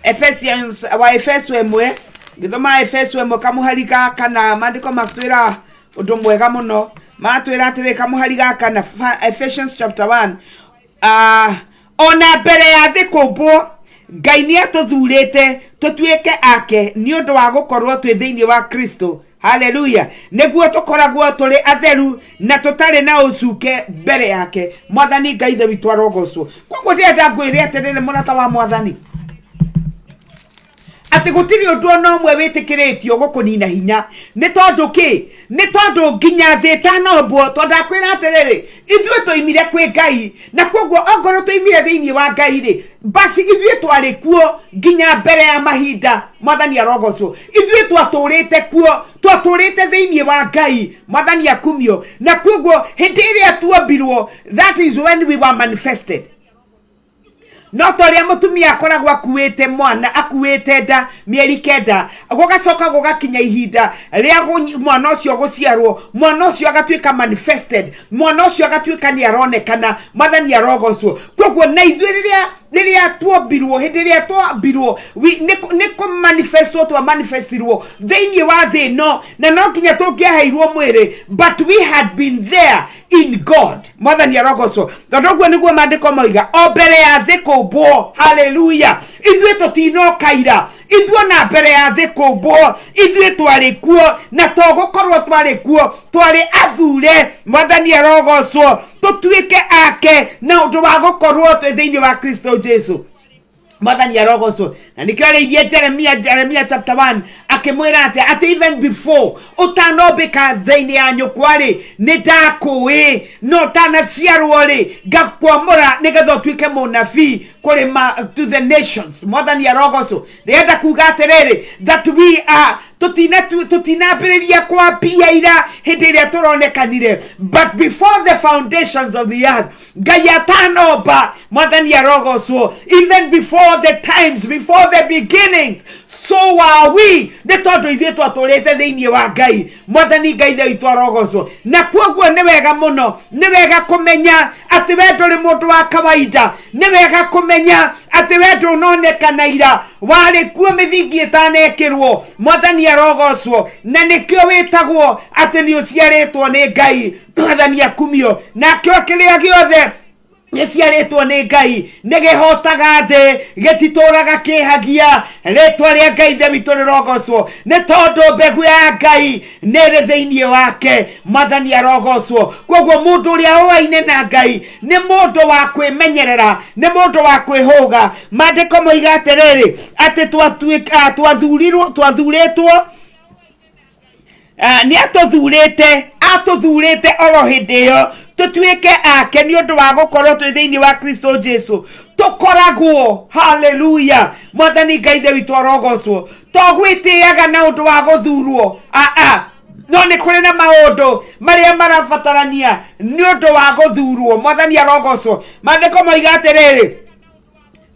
Ephesians wa Efeso 1 githoma Efeso 1 kamuhariga kana mandiko matwira undu mwega muno matwira atire kamuhariga kana Ephesians chapter 1 ona mbere ya thikubwo Ngai ni atuthurite tutuike ake ni undu wa gukorwo twi thiini wa Kristo haleluya niguo tukoragwo turi atheru na tutari na ucuke mbere yake mwathani Ngai the witu arogocwo kwoguo ndenda ngwire atirire murata wa mwathani ati gutiri undu no mwe witikiritio gukunina hinya ni tondu ki ni tondu nginya thitano bo tonda kwira atiriri ithue twaimire kwi Ngai na kwoguo ongoro twaimire thiini wa Ngai ri basi ithue twari kuo nginya mbere ya mahinda mwathani arogocwo ithue twaturite kuo twaturite thiini wa Ngai mwathani akumio na kwoguo hindi iria tuombirwo that is when we were manifested no toria mutumia akoragwo akuite mwana akuite nda mieri kenda gugacoka gugakinya ihinda ria mwana ucio guciarwo mwana ucio agatuika manifested mwana ucio agatuika ni aronekana mwathani arogocwo kwoguo na ithuĩ riria tuombirwo hindi riria tuombirwo ni ku manifestwo twa manifestirwo thiini wa thi no na no nginya tungiaheirwo mwiri but we had been there in God mwathani arogocwo tondu niguo mandiko moiga o mbere ya thikubwo haleluya ithuĩ tutinokaira ithuĩ na mbere ya thikubwo ithuĩ twari kuo na togukorwo twari kuo twari athure mwathani arogocwo tutuike ake na undu wa gukorwo twi thiini wa Kristo Jesu mwathani arogocwo na nikio reithie Jeremia chapter 1 akimwira ati even before utanombika thiini ya nyukwari ni ndakui no tanaciarwo ri ngakwamura nigetha tuike munabii kuri to the nations mwathani arogocwo ndenda kuga atiriri that we are tutinaambĩrĩria kwambia ira hĩndĩ ĩrĩa tũronekanire, but before the foundations of the earth Ngai atanomba Mwathani arogocwo, even before the times, before the beginnings, so are we. Nĩ tondũ ithuĩ twatũrĩte thĩinĩ wa Ngai. Mwathani Ngai witũ arogocwo. Na kwoguo nĩ wega mũno, nĩ wega kũmenya atĩ we ndũrĩ mũndũ wa kawaida, nĩ wega kũmenya atĩ we ndũnonekana ira, warĩ kuo mĩthingi ĩtanekĩrwo. Mwathani arogocwo, na nĩkĩo wĩtagwo atĩ nĩ ũciarĩtwo nĩ Ngai. Mwathani akumio, na kĩo kĩrĩa gĩothe gĩciarĩtwo nĩ Ngai nĩ gĩhotaga thĩ, gĩtitũraga kĩhagia. Rĩtwa rĩa Ngai witũ rĩrogocwo, nĩ tondũ mbegũ ya Ngai nĩ ĩrĩ thĩinĩ wake. Mwathani arogocwo. Kwoguo mũndũ ũrĩa ũaine na Ngai nĩ mũndũ wa kwĩmenyerera, nĩ mũndũ wa kwĩhũga. Maandĩko moiga atĩrĩrĩ atĩ twathurĩtwo ni atũthurĩte oro hĩndĩ ĩyo tũtuĩke ake nĩ ũndũ wa gũkorwo twĩ thĩinĩ wa Kristo Jesu. Tũkoragwo, hallelujah, Mwathani Ngai witũ arogocwo, togwĩtĩaga na ũndũ wa gũthurwo. No nĩ kũrĩ na maũndũ marĩa marabatarania nĩ ũndũ wa gũthurwo. Mwathani arogocwo. Maandĩko moiga atĩrĩrĩ,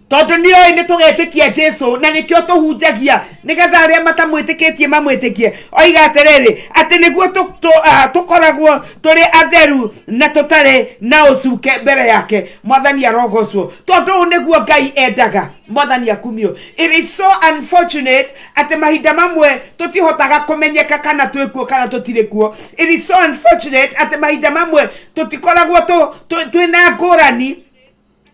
tondũ nĩoĩ nĩ tũgetĩkia Jesu na nĩkĩo tũhunjagia nĩgetha arĩa matamwĩtĩkĩtie mamwĩtĩkie. Oiga atĩrĩrĩ atĩ nĩguo tũkoragwo tũrĩ atheru na tũtarĩ na ũcuke mbere yake. Mwathani arogocwo. Tondũ ũũ nĩguo Ngai endaga. Mwathani akumio. It is so unfortunate atĩ mahinda mamwe tũtihotaga kũmenyeka kana twĩkuo kana tũtirĩ kuo. It is so unfortunate atĩ mahinda mamwe tũtikoragwo twĩna ngũrani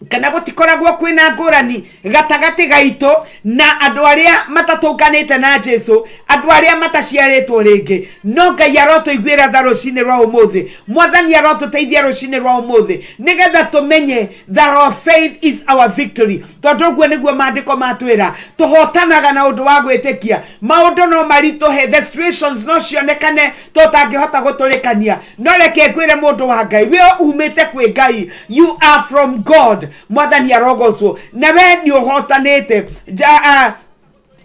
kana gũtikoragwo kwĩna ngũrani gatagatĩ gaitũ na andũ arĩa matatũnganĩte na Jesu, andũ arĩa mataciarĩtwo rĩngĩ. No Ngai arotũiguĩra tha rũcinĩ rwa ũmũthĩ. Mwathani arotũteithia rũcinĩ rwa ũmũthĩ nĩgetha tũmenye that our faith is our victory. Tondũ ũguo nĩguo maandĩko matwĩra tũhotanaga na ũndũ wa gwĩtĩkia. Maũndũ no maritũhe, the situations no cionekane tũtangĩhota gũtũrĩkania, no reke ngwĩre mũndũ wa Ngai, we umĩte kwĩ Ngai, you are from God. Mwathani arogocwo. Na we nĩ ũhotanĩte.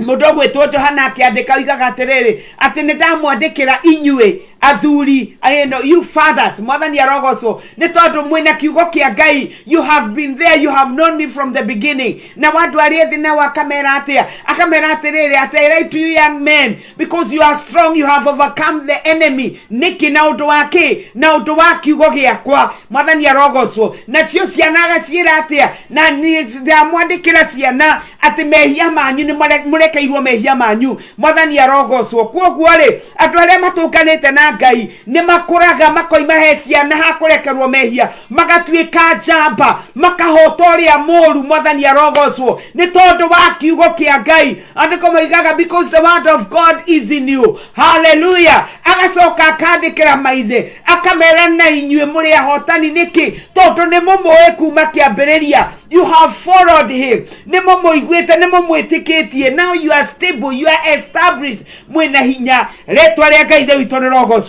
Mũndũ gwĩtwo Johana akĩandĩka oigaga atĩrĩrĩ atĩ nĩ ndamwandĩkĩra inyuĩ athuri, you fathers. Mwathani arogocwo. Nĩ tondũ mwĩna kiugo kĩa Ngai, you have been there, you have known me from the beginning. Na wandu arĩa thĩ nao akamera atĩa, akamera atĩrĩrĩ atĩ I write to you young men because you are strong, you have overcome the enemy. Nĩkĩ na ũndũ wa kĩ? Na ũndũ wa kiugo gĩakwa. Mwathani arogocwo. Nacio ciana agaciĩra atĩa, na ndamwandĩkĩra ciana atĩ mehia manyu nĩ mũrekeirwo mehia manyu. Mwathani arogocwo. Kwoguo rĩ andũ arĩa matũnganĩte na Ngai nĩ makũraga makoima he ciana ha kũrekerwo mehia, magatuĩka njamba, makahota ũrĩa mũũru. Mwathani arogocwo. Nĩ tondũ wa kiugo kĩa Ngai. Andĩko moigaga because the word of God is in you. Hallelujah. Agacoka akandĩkĩra maithe akamera na inyuĩ mũrĩ ahotani. Nĩkĩ? Tondũ nĩ mũmũĩ kuma kĩambĩrĩria. You have followed him. Nĩ mũmũiguĩte, nĩ mũmwĩtĩkĩtie. Now you are stable, you are established. Mwĩna hinya. Rĩtwa rĩa Ngai witũ rĩrogocwo.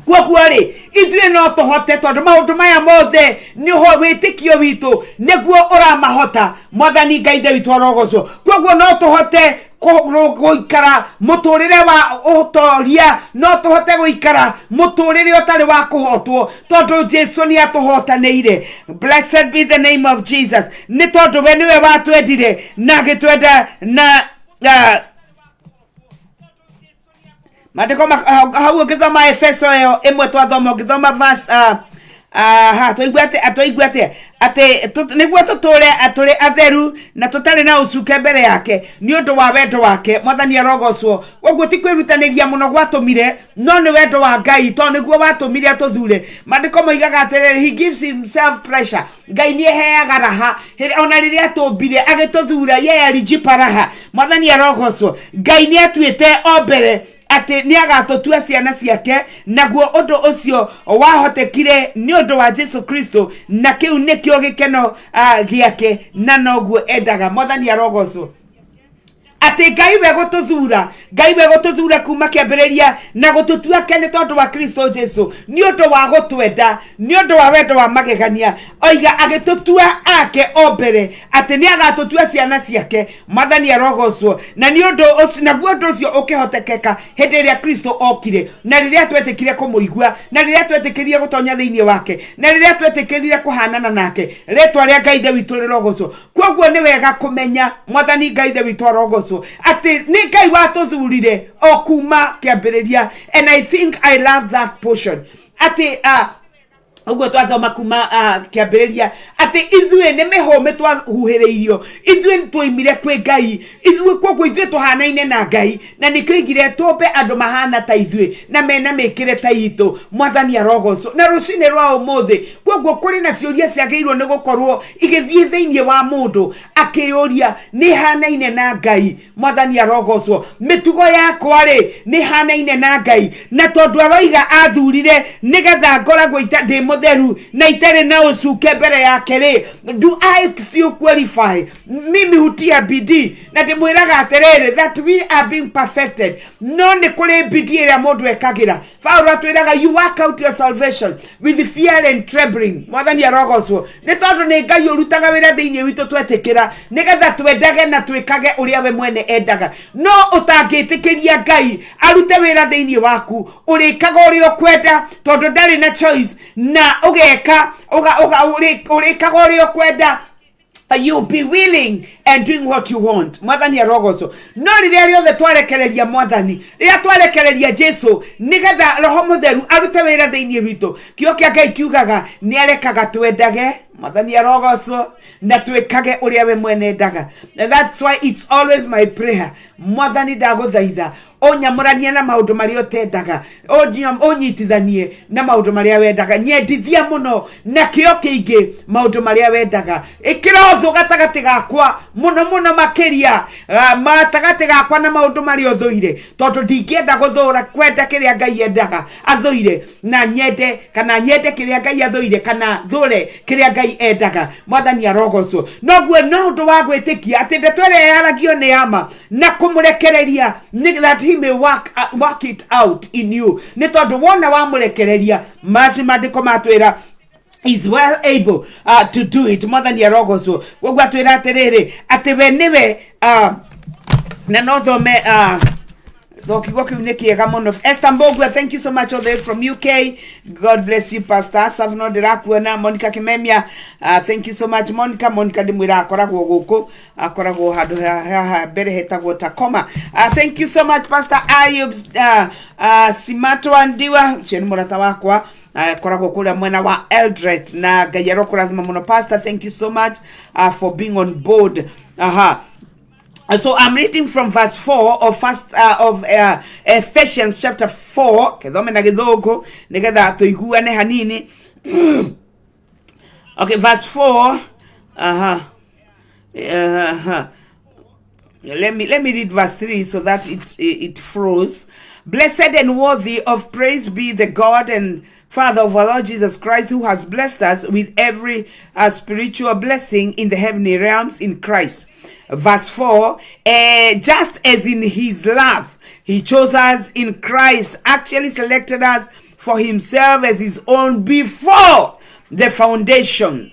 Kwoguo rĩ ithuĩ no tũhote tondũ maũndũ maya mothe nĩho wĩtĩkio witũ nĩguo ũramahota. Mwathani Ngai witũ arogocwo. Kwoguo no tũhote gũikara mũtũrĩre wa ũtoria, no tũhote gũikara mũtũrĩre ũtarĩ wa kũhotwo tondũ Jesu nĩ atũhotanĩire. Blessed be the name of Jesus. Nĩ tondũ we nĩwe watwendire na agĩtwenda na Maandĩko hau ũngĩthoma Efeso ĩyo ĩmwe twathoma, ũngĩthoma verse tũiguate atĩ nĩguo tũtũre atũrĩ atheru na tũtarĩ na ũcuke mbere yake nĩ ũndũ wa wendo wake. Mwathani arogocwo. Ũguo ti kwĩrutanĩria mũno gwatũmire, no nĩ wendo wa Ngai tondũ nĩguo watũmire atũthure. Maandĩko moigaga atĩrĩrĩ, he gives himself pressure. Ngai nĩ eheaga raha ona rĩrĩa atũmbire agĩtũthura, yeye alijipa raha. Mwathani arogocwo. Ngai nĩ atuĩte o mbere atĩ nĩ agatũtua ciana ciake, naguo ũndũ ũcio wahotekire nĩ ũndũ wa Jesu Kristo, na kĩu nĩkĩo gĩkeno gĩake na noguo endaga. Mwathani arogocwo. ati Ngai we gututhura kuma kiambiriria na gututua kene tondu wa Kristo Jesu ni undu wa gutwenda ni undu wa wendo wa magegania oiga agitutua ake ombere ati ni agatutua ciana ciake Mwathani arogocwo na ni undu na guo ucio ukihotekeka hindi ria Kristo okire na riria twetikire kumuigua na riria twetikirie gutonya thiini wake na riria twetikirire kuhanana nake ritwa ria Ngai witu rirogocwo koguo ni wega kumenya Mwathani Ngai witu arogocwo ati ni Ngai watuthurire okuma kiambiriria. And I think I love that portion ati ugo twathoma kuma kiambiriria ati ithue ni mihome twahuhireirio ithue twoimire kwi Ngai ithue koguo ithue tuhanaine na Ngai na nikigire tobe andu mahana ta ithue na mena mekire ta itu Mwathani arogocwo na rucine rwa umuthi koguo kuri na ciuria ciageirwo ni gukorwo igithie thiini wa mundu akiyuria ni hanaine na Ngai Mwathani arogocwo mitugo yakwa ri ni hanaine na Ngai na tondu aroiga athurire nigetha ngoragwo ita mutheru na itare na ucuke mbere yake ri do I still qualify mimi hutia bidii na ndimwiraga atiriri that we are being perfected no ni kuri bidii ya mundu ekagira Paulo atwiraga you work out your salvation with fear and trembling Mwathani arogocwo ni tondu ni Ngai urutaga wira thiini witu twetikira nigetha twendage na twikage uria we mwene endaga no utangitikiria Ngai arute wira thiini waku urikaga uria kwenda tondu ndari na choice na ugeka urikaga uria kwenda. You'll be willing and doing what you want. Mwathani arogocwo no riria riothe twarekereria Mwathani riria twarekereria Jesu nigetha Roho Mutheru arute wira thiini witu kio kia Ngai kiugaga ni arekaga twendage Mwathani arogocwo na twikage uria we mwene ndaga. That's why it's always my prayer Mwathani ndaguthaitha onyamurania na maundu maria utendaga onyitithanie na maundu maria wendaga nyendithia muno na kio kiingi maundu maria wendaga ikirotho gatagati gakwa muno makiria matagati gakwa na maundu maria uthuire tondu ndingienda guthura kwenda kiria Ngai endaga athuire na nyende kiria Ngai athuire kana thure kiria Ngai endaga Mwathani arogocwo noguo no undu wa gwitikia ati ndetwere yaragio ni ama na kumurekereria that he may work it out in you ni tondu wona wa murekereria mandiko matwira is well able to do it Mwathani arogocwo koguo atwira atiriri ati we niwe na no thome Esther Mbogwa, thank you so much all the way from UK. God bless you, Pastor. Savno Dirakuana, Monica Kimemia, thank you so much, Monica. Monica Dimura, Korago Goko, Korago had Bereheta Takoma. Thank you so much, Pastor Ayub Simato and Diwa, Chenmuratawakwa, Korago Kula Mwenawa Eldred, Na Gayaro Korazmamono. Pastor, thank you so much for being on board. So I'm reading from verse 4 of Ephesians chapter 4. Okay, verse 4. Let me read verse 3 so that it flows. Blessed and worthy of praise be the God and Father of our Lord Jesus Christ, who has blessed us with every spiritual blessing in the heavenly realms in Christ. Verse 4, just as in his love, he chose us in Christ, actually selected us for himself as his own before the foundation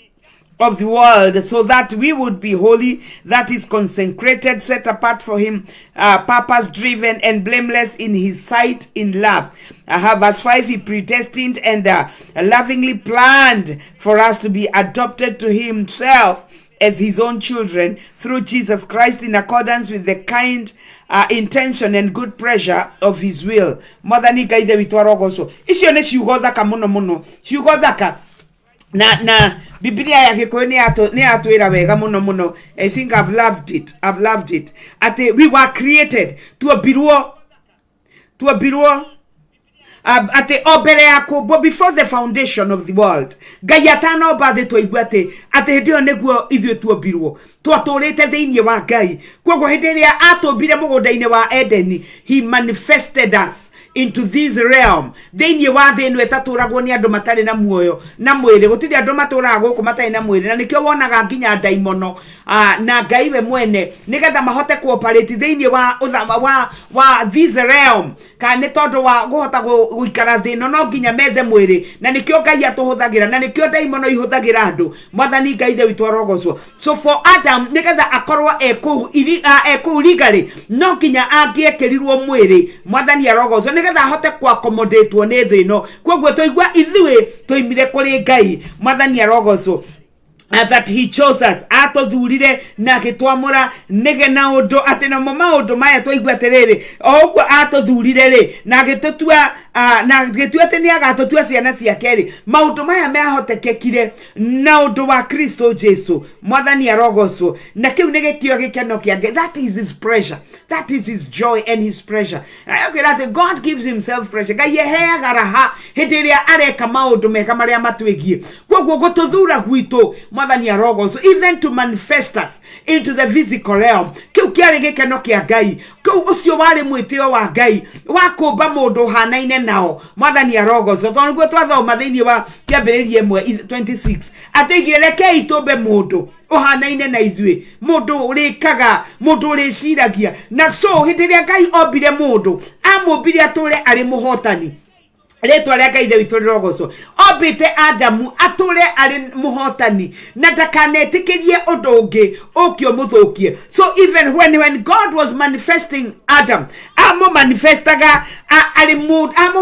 of the world, so that we would be holy, that is consecrated, set apart for him, purpose driven and blameless in his sight in love. Verse 5, he predestined and lovingly planned for us to be adopted to himself as his own children through Jesus Christ in accordance with the kind intention and good pleasure of his will. Mwathani Ngai witu arogocwo icio ni ciugo thaka muno ciugo thaka na Biblia ya Gikuyu ni atwira wega muno. I think I've loved it ati we were created tuobirwo ate obere yako before the foundation of the world. Ngai atano bathe twaigwate ate ndio neguo ithuĩ tuobirwo twaturite thiini wa Ngai. Koguo hindi ria atobire mugunda-ini wa Edeni, he manifested us into this realm thĩinĩ wa thĩ ĩno ĩtatũragwo nĩ andũ matarĩ na muoyo na mwĩrĩ gũtirĩ andũ matũraga gũkũ matarĩ na mwĩrĩ na nĩkĩo wonaga nginya ndaimono na Ngai we mwene nĩgetha mahote cooperate thĩinĩ wa this realm kana nĩ tondũ wa gũhota gũikara thĩ ĩno no nginya methe mwĩrĩ na nĩkĩo Ngai atũhũthagĩra na nĩkĩo ndaimono ihũthagĩra andũ mwathani Ngai ithe witũ arogocwo so for Adam nĩgetha akorwo ekũu legally no nginya angĩekĩrirwo mwĩrĩ mwathani arogocwo nĩgetha ahote accommodate-wo nĩ thĩ ĩno koguo tũigua ithuĩ tũimire kũrĩ Ngai mwathani arogocwo that he chose us atothurire na gitwamura nige na undu ati na maundu maya twaigua terere ogwo atothurire ri na gitutua na gitua ati ni agatutua ciana ciake ri maundu maya mehotekekire na undu wa Kristo Jesu mwathani arogocwo na kiu ni gikio gikeno kiake that is his pressure that is his joy and his pressure okay that God gives himself pressure Ngai eheaga raha hindi iria areka maundu mega maria matwigie kwoguo gututhura gwitu mwathani arogocwo even to manifest us into the physical realm kiu kiari gikeno kia Ngai kiu ucio wari mwitio wa Ngai wa kumba mundu hanaine nao mwathani arogocwo tondu gwo twathoma thiini wa kiambiririe 26 atigireke itumbe mundu ohanaine na ithui mundu urikaga mundu uriciragia na so hindiria Ngai ombire mundu amumbire ature ari muhotani Retwa rĩa Ngai ithe witũ rĩrogocwo ombĩte Adamu atũre arĩ muhotani na ndakanetĩkĩrie ũndũ ũngĩ ũkio mũthũkie so even when God was manifesting Adam manifestaga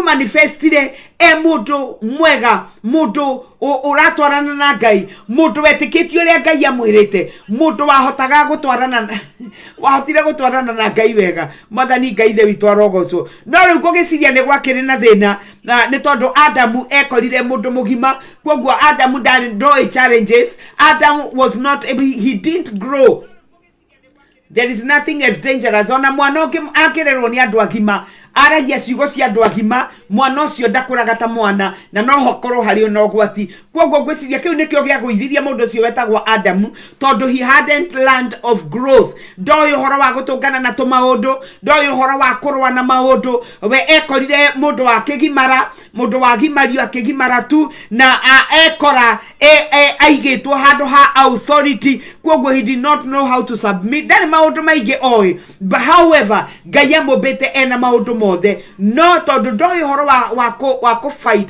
manifestire mundu mwega mundu uratwarana na Ngai mundu wetĩkĩtio rĩa Ngai amwĩrĩte mundu wahotaga gũtwarana na Ngai wega mwathani Ngai ithe witũ arogocwo no rĩu gũgĩciria nĩ gwakĩrĩ na thĩna nĩ tondũ Adamu ekorire mundu mugima kwoguo Adamu ndarĩ challenges Adam was not he didn't grow. There is nothing as dangerous ona mwana akirerwo ni andu agima aragia ciugo cia andu agima mwana ucio ndakuraga ta mwana na no hokorwo hari ona gwati kwoguo gwiciria kiu nikio gya guithiria mundu ucio wetagwo Adamu tondu he hadn't learned of growth ndoyo horo wa gutungana na tumaundu ndoyo horo wa kurwa na maundu we ekorire mundu akigimara mundu wagimario akigimara tu na ekora aigitwo handu ha authority kwoguo he did not know how to submit that maundu maige oi but however Ngai amumbite ena maundu mothe no tondu ndoyo horo wa ku fight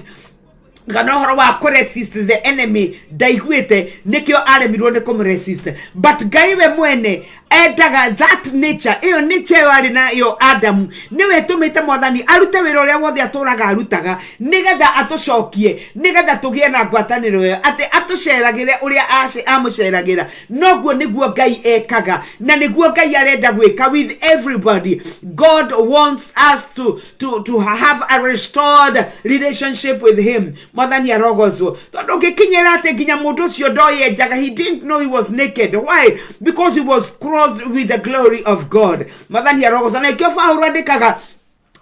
kana horo wa ku resist the enemy ndaiguite nikio aremirwo ni kumresist but Ngai we mwene endaga that nature iyo nature wari na yo Adamu niwe tumite mwathani arute wira uria wothe aturaga arutaga nigetha atucokie nigetha tugie na ngwataniro yo ati atuceragire uria amuceragira noguo niguo Ngai ekaga na niguo Ngai arenda gwika with everybody. God wants us to have a restored relationship with him mwathani arogocwo tondu ngikinyira ati nginya mundu ucio ndoyenjaga he didn't know he was naked why because he was clothed with the glory of God mwathani arogocwo na ikio Paulo andikaga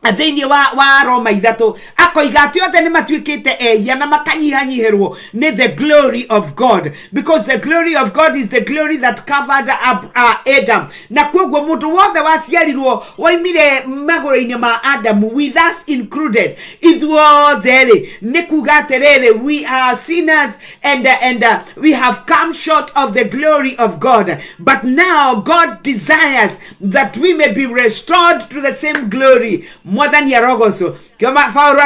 athini wa Roma 3 akoiga ati othe ni matuikite ehia na makanyihanyihirwo ni the glory of God because the glory of God is the glory that covered Adam na kwoguo mundu wothe waciarirwo waimire magoro-ini ma Adamu with us included ithuothe ni kuga atiriri we are sinners and we have come short of the glory of God but now God desires that we may be restored to the same glory mwathani arogocwo kama Paulo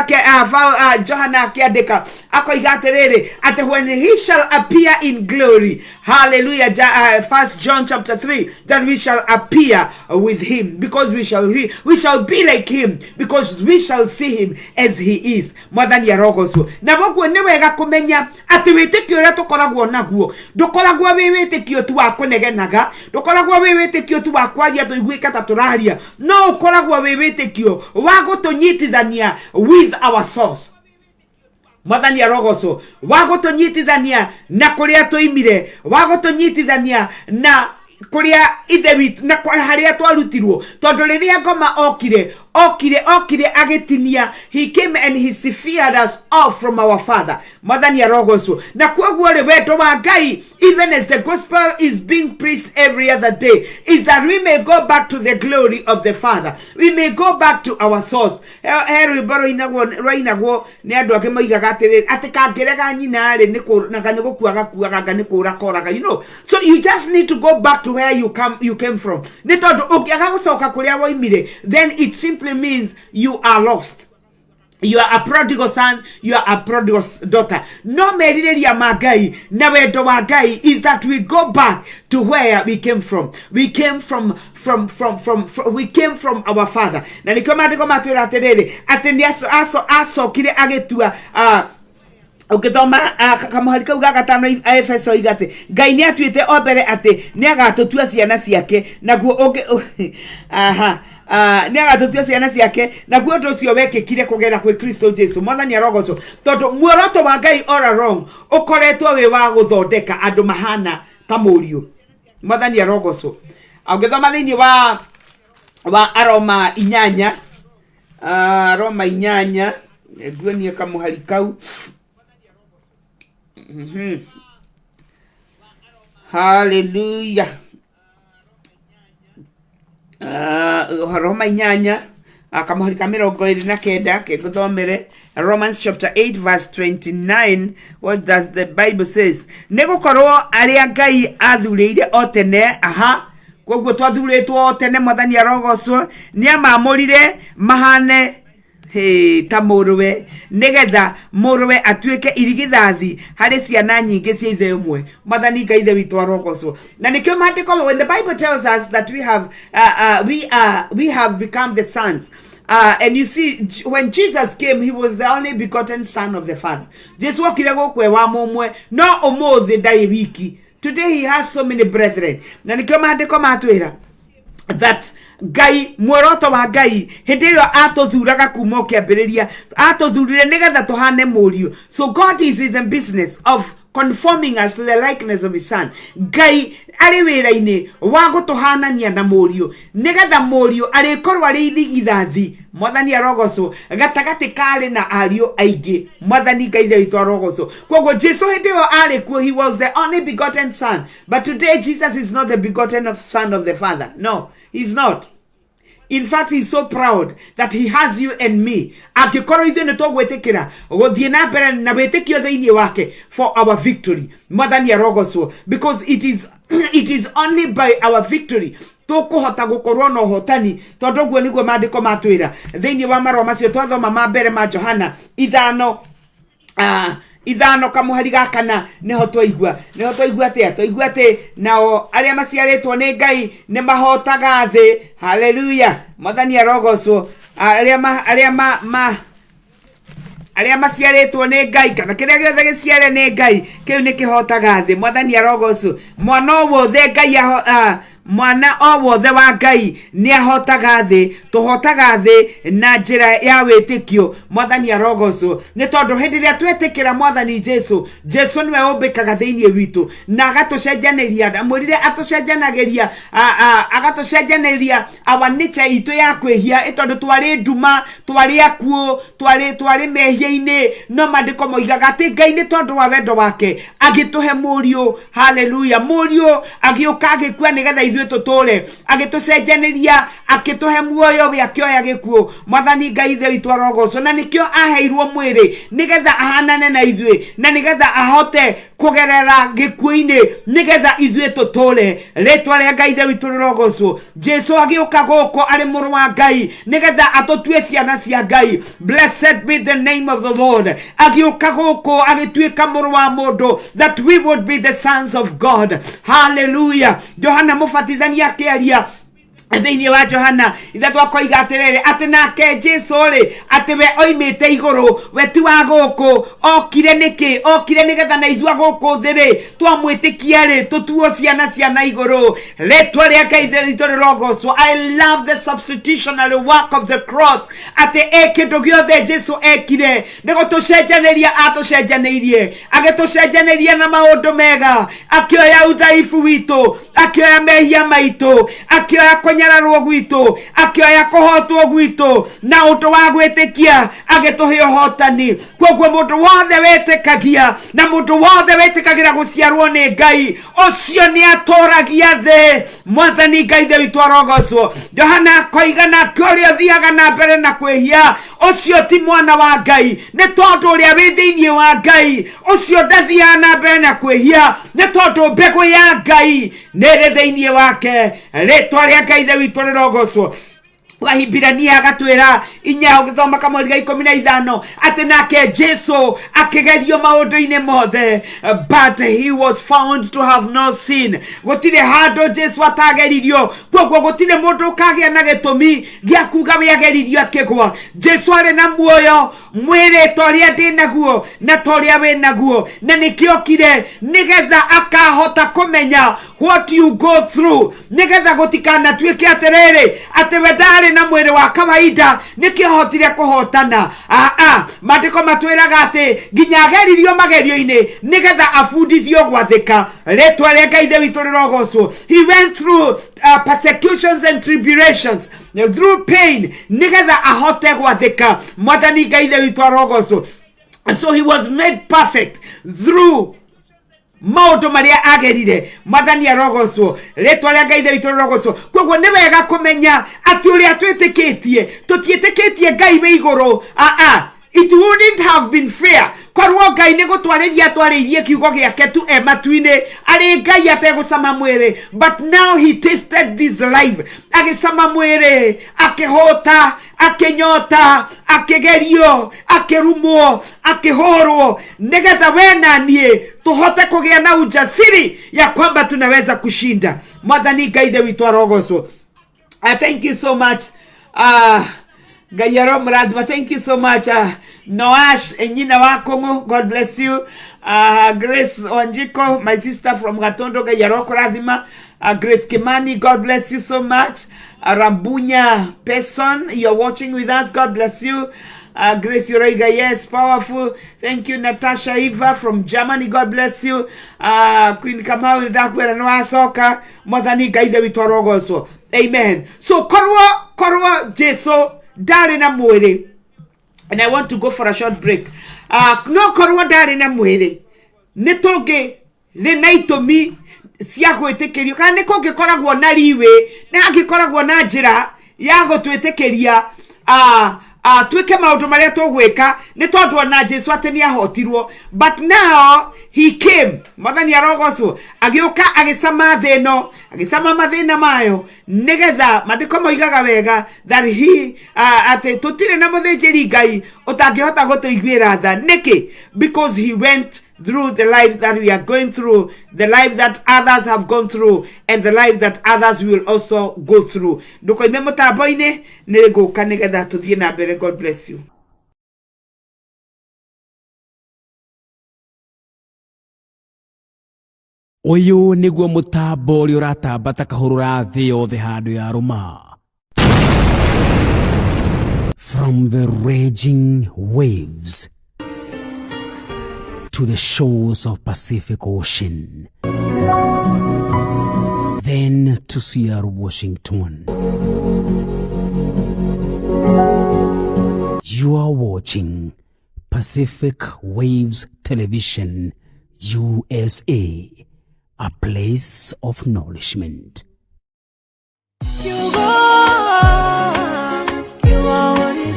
Johana akiandika akoiga atiriri ati when he shall appear in glory hallelujah 1 John chapter 3 that we shall appear with him because we shall be like him because we shall see him as he is mwathani arogocwo na boguo ni wega kumenya ati witikio ria tukoragwo naguo ndukoragwo wi witikio tu wa kunegenaga ndukoragwo wi witikio tu wa kwaria tuiguika ta turaria no ukoragwo wi witikio wa gutunyitithania with our source mwathani arogocwo wa gutunyitithania na kuria tuimire wa gutunyitithania na kuria ithe witũ na haria twarutirwo tondu riria ngoma okire okire agetinia. He came and he severed us off from our Father. Mwathani arogoso. Na kwoguo ri wendo wa Ngai, even as the gospel is being preached every other day, is that we may go back to the glory of the Father. We may go back to our source. Rwimbo rwainagwo ni andu ake moigaga atiriri ati kangerega nyina ri nanga ni gukuaga kuaga ni kura koraga, you know. So you just need to go back to where you came from. Ni tondu ukiaga gucoka kuria woimire, then it simply means you are lost. You are a prodigal son, you are a prodigal daughter. No meririria magai na wendo wa Ngai is that we go back to where we came from. We came from we came from our Father. Na nikoma ndiko matwira atiriri ati ni acokire agitua ukithoma kamuhari kau gagatano Efeso igate Ngai ni atuite obere ati ni agatutua ciana ciake naguo ni agatutua ciana ciake naguo ndu cio wekikire kugera kwi Kristo Jesu. Mwathani arogoco tondu muoroto wa Ngai all along ukoretwo wi wa guthondeka andu mahana ta muriu. Mwathani arogoco ukithoma thiini wa Aroma 8 Roma 8 nguonie kamuhari kau. Hallelujah. Roma 8 akamuhari ka 29 ke guthomere Romans chapter 8 verse 29. What does the Bible says? Negukorwo aria Ngai athurire otene kwoguo twathuritwo otene. Mwathani arogocwo ni amamurire mahane ta muruwe nigetha muruwe atuike irigithathi hari ciana nyingi cia ithe umwe. Mwathani Ngai ithe witu arogocwo. Na nikio mandiko, when the Bible tells us that we have become the sons, and you see, when Jesus came, he was the only begotten son of the Father. Jesu okire gukwe wa mumwe no umuthi ndai wiki. Today he has so many brethren. Na nikio mandiko matwira that Ngai muoroto wa Ngai hindi iyo atuthuraga kuma ukiambiriria atuthurire nigetha tuhane muriu. So God is in the business of conforming us to the likeness of his son. Ngai ari wira-ini wa gutuhanania na muriu nigetha muriu arikorwo ari irigithathi. Mwathani arogocwo gatagati kari na ariu aingi. Mwathani Ngai ithe witu arogocwo. Kwoguo Jesu hindi iyo ari kuo, he was the only begotten son, but today Jesus is not the begotten son of the Father. No, he's not. In fact, he's so proud that he has you and me. Akikoro ithe ne togwetekera guthie na mbere na wetekio thiini wake for our victory. Mwathani arogocwo, because it is only by our victory tukuhota gukorwo no hotani. Tondu guo niguo mandiko matwira thiini wa maroma macio twathoma ma mbere ma Johana 5 kamuhari gakana neho twaigua atia twaigua ati nao aria maciaritwo ni Ngai ni mahotaga thi. Hallelujah. Mwathani arogocwo aria maciaritwo ni Ngai kana kiria giothe giciare ni Ngai kiu ni kihotaga thi. Mwathani arogocwo mwana wothe Ngai mwana o wothe wa Ngai ni ahotaga thi. Tuhotaga thi na njira ya witikio. Mwathani arogocwo ni tondu hindi ria twetikira Mwathani Jesu niwe umbikaga thiini witu na agatucenjaniria amurire atucenjanagiria agatucenjaniria our nature itu ya kwihia itondu twari nduma twari akuo twari mehia-ini. No mandiko moigaga ati Ngai ni tondu wa wendo wake agituhe muriu. Hallelujah. Muriu agiuka agikua nigetha ithuĩ tutule agitucenjaniria akituhe muoyo wiakioya gikuo. Mwathani Ngai ithe witu arogocwo na nikio aheirwo mwiri nigetha ahanane na ithuĩ na nigetha ahote kugerera gikuo-ini nigetha ithuĩ tutule. Ritwa ria Ngai ithe witu rogocwo. Jesu agiuka guku ari muru wa Ngai nigetha atutue ciana cia Ngai. Blessed be the name of the Lord. Agiuka guku agituika muru wa mundu that we would be the sons of God. Hallelujah. Johana mubatithania akiaria thiini wa Johana ithatu akoiga atiriri ati nake Jesu ri ati we oimite iguru we ti wa guku okire nigetha na ithua guku thiri twamwitikia ri tutuo ciana iguru. Ritwa ria Ngai ithe rogocwo. I love the substitutionary work of the cross. Ati ekindu giothe Jesu ekire nigutucenjaniria atucenjanirie agitucenjaniria na maundu mega akioya uthaifu witu akioya mehia maitu akioya konyararwo gwitũ akĩoya kũhotwo gwitũ na ũndũ wa gwĩtĩkia agĩtũhe ũhotani. Koguo mũndũ wothe wĩtĩkagia na mũndũ wothe wĩtĩkagĩra gũciarwo nĩ Ngai ũcio nĩ atũragia thĩ. Mwathani Ngai ithe witũ arogocwo. Johana akoiga na kũrĩa ũthiaga na mbere na kwĩhia ũcio ti mwana wa Ngai, nĩ tondũ ũrĩa wĩ thĩinĩ wa Ngai ũcio ndathiaga na mbere na kwĩhia, nĩ tondũ mbegũ ya Ngai nĩ ĩrĩ thĩinĩ wake. Rĩtwa rĩa Ngai ithe witũ rĩrogocwo. Wahibirania agatwĩra inya ũgĩthoma kamweri ga 15 atĩ nake Jesu akĩgerio maũndũ-inĩ mothe, but he was found to have no sin. Gũtirĩ handũ Jesu atageririo, koguo gũtirĩ mũndũ ũkagĩa na gĩtũmi gĩa kuga wĩageririo akĩgwa. Jesu arĩ na muoyo mwĩrĩ ta ũrĩa ndĩ naguo na ta ũrĩa wĩ naguo, na nĩkĩo kire nĩgetha akahota kũmenya what you go through, nĩgetha gũtikanatuĩke atĩrĩrĩ atĩ we ndarĩ na mwĩrĩ wa kawaida nĩkĩo hotire kũhotana. Maandĩko matwĩraga atĩ nginya ageririo magerio-inĩ nĩgetha abundithio gwathĩka. Rĩtwa rĩa Ngai ithe witũ rĩrogocwo. He went through persecutions and tribulations, through pain, nĩgetha ahote gwathĩka. Mwathani Ngai ithe witũ arogocwo. So he was made perfect through maũndũ marĩa agerire. Mwathani arogocwo. Rĩtwa rĩa Ngai ithe witũ rĩrogocwo. Koguo nĩ wega kũmenya atĩ ũrĩa twĩtĩkĩtie tũtiĩtĩkĩtie Ngai wĩ igũrũ. It wouldn't have been fair korwo Ngai nĩ gũtwarĩria atwarĩirie kiugo gĩake tu matu-inĩ arĩ Ngai ategũcama mwĩrĩ, but now he tasted this life, agĩcama mwĩrĩ, akĩhũta, akĩnyota, akĩgerio, akĩrumwo, akĩhũrwo, nĩgetha we na niĩ tuhote kũgĩa na ujasiri ya kwamba tunaweza kushinda. Mwathani Ngai ithe witũ arogocwo. Thank you so much. Gayaro Muradhima, thank you so much. Noash Enyina Wakongo, God bless you. Grace Wanjiko, my sister from Gatondo, Gayaro Muradhima. Grace Kimani, God bless you so much. Rambunya Person, you're watching with us, God bless you. Grace Yorega, yes, powerful. Thank you, Natasha Eva from Germany, God bless you. Queen Kamau Dakwera Noa Soka, Mwathani Ngai ithe witũ arogocwo. Amen. So korwo Jesu ndari na mwĩrĩ, and I want to go for a short break. No korwo ndari na mwĩrĩ nĩ tũngĩ na itũmi cia gwĩtĩkĩrio, kana nĩ kũngĩkoragwo na riwe na angĩkoragwo na njĩra ya gũtwĩtĩkĩria twĩke maũndũ marĩa tũgwĩka nĩ tondũ ona Jesu atĩ nĩ ahotirwo. But now he came, Mwathani arogocwo, agĩũka agĩcama thĩ ĩno, agĩcama mathĩna mayo, nĩgetha maandĩko moigaga wega that he atĩ tũtirĩ na mũthĩnjĩri Ngai ũtangĩhota gũtũiguĩra tha. Nĩkĩ? Because he went through the life that we are going through, the life that others have gone through, and the life that others will also go through. Ndukoime mũtambo-inĩ nĩ ngũka nĩgetha tũthiĩ na mbere. God bless you. Ũyũ nĩguo mũtambo ũrĩa ũratambata kahũrũra thĩ yothe handũ ya rũma. From the raging waves to the shores of Pacific Ocean, then to Seattle, Washington. You are watching Pacific Waves Television USA, a place of nourishment.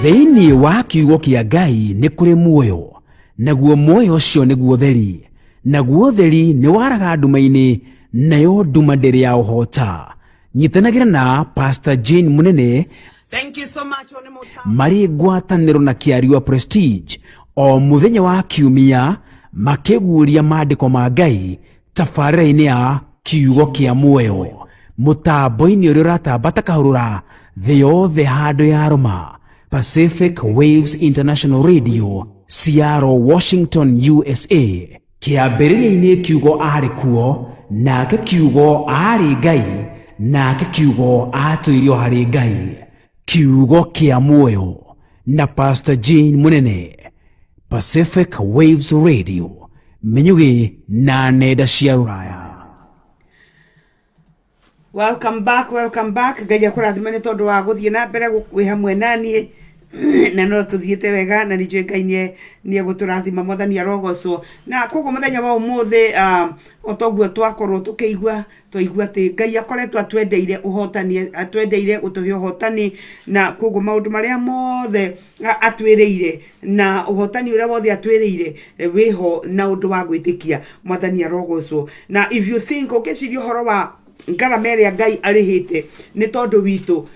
Thĩinĩ wa kiugo kĩa Ngai nĩ kũrĩ muoyo, naguo muoyo ũcio nĩguo theri, naguo theri nĩ waraga nduma-inĩ, nayo nduma ndĩrĩ ya ũhota. Nyitanagĩra na Pastor Jane Munene. Thank you so much. Marĩ ngwatanĩro na Kĩariũa Prestige o mũthenya wa kiumia makĩguũria maandĩko ma Ngai tabarĩra-inĩ ya kiugo kĩa muoyo, mũtambo-inĩ ũrĩa ũratambata kahũrũra thĩ yothe handũ ya rũma. Pacific Waves International Radio, Seattle, Washington, USA. Kĩambĩrĩria-inĩ kiugo arĩ kuo, nake kiugo arĩ Ngai, nake kiugo atũirio harĩ Ngai. Kiugo kĩa muoyo na Pastor Jane Munene. Pacific Waves Radio, menyuge na nenda cia rũraya. Welcome back. Ngai akurathime ni tondu wa guthie na mbere wi hamwe nani na no tuthiete wega na ni Ngai nie guturathima mwathani arogocwo na koguo muthenya wa umuthi otoguo twakorwo tukiigua ati Ngai akoretwo atwendeire uhotani atwendeire gutuhe uhotani na koguo maundu maria mothe atwireire na uhotani uria wothe atwireire wiho na undu wa gwitikia mwathani arogocwo na if you think ukicirio horo wa ngarama iria Ngai arihite ni tondu witu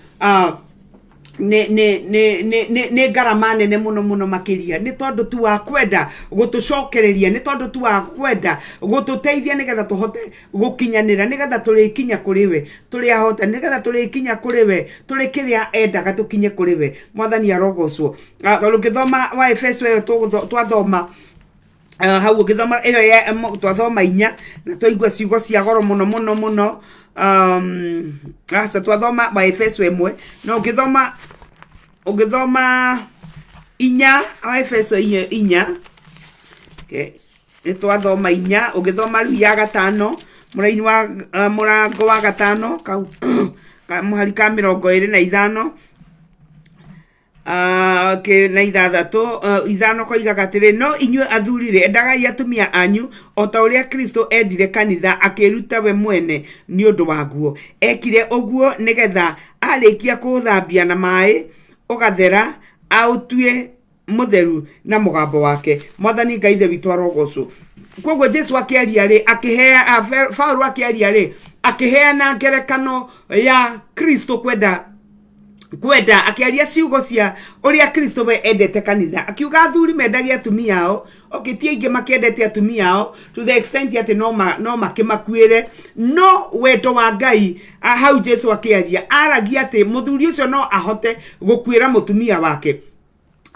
ne ngarama nene muno makiria ni tondu tu wa kwenda gutucokereria ni tondu tu wa kwenda gututeithia nigetha tuhote gukinyanira nigetha turikinya kuriwe turi ahota nigetha turikinya kuriwe turi kiria endaga tukinye kuriwe mwathani arogocwo rugithoma wa Efeso yo twathoma hau ukithoma iyo ya twathoma 4 na twaigua ciugo cia goro muno asa twathoma wa Efeso 1 no ukithoma 4 wa Efeso 4 okay twathoma 4 ukithoma riu ya 5 muraini wa murango wa 5 kau muhari ka 25 ke na ithano koigaga atiri no inyue athurire endagai atumia anyu ota uria Kristo endire kanitha akiruta we mwene ni undu waguo ekire oguo nigetha arikia kuthambia na mai ugathera autue mutheru na mugambo wake mwathani Ngai the witu arogocwo koguo Jesu akiaria ri akihea Paulo akiaria ri akiheana ngerekano ya Kristo kwenda akiaria ciugo cia uria Kristo we endete kanitha akiuga athuri mendagia atumia ao okitie inge makendete atumia ao to the extent ati no makimakuire no wendo wa Ngai hau Jesu akiaria aragia ati muthuri ucio no ahote gukwira mutumia wake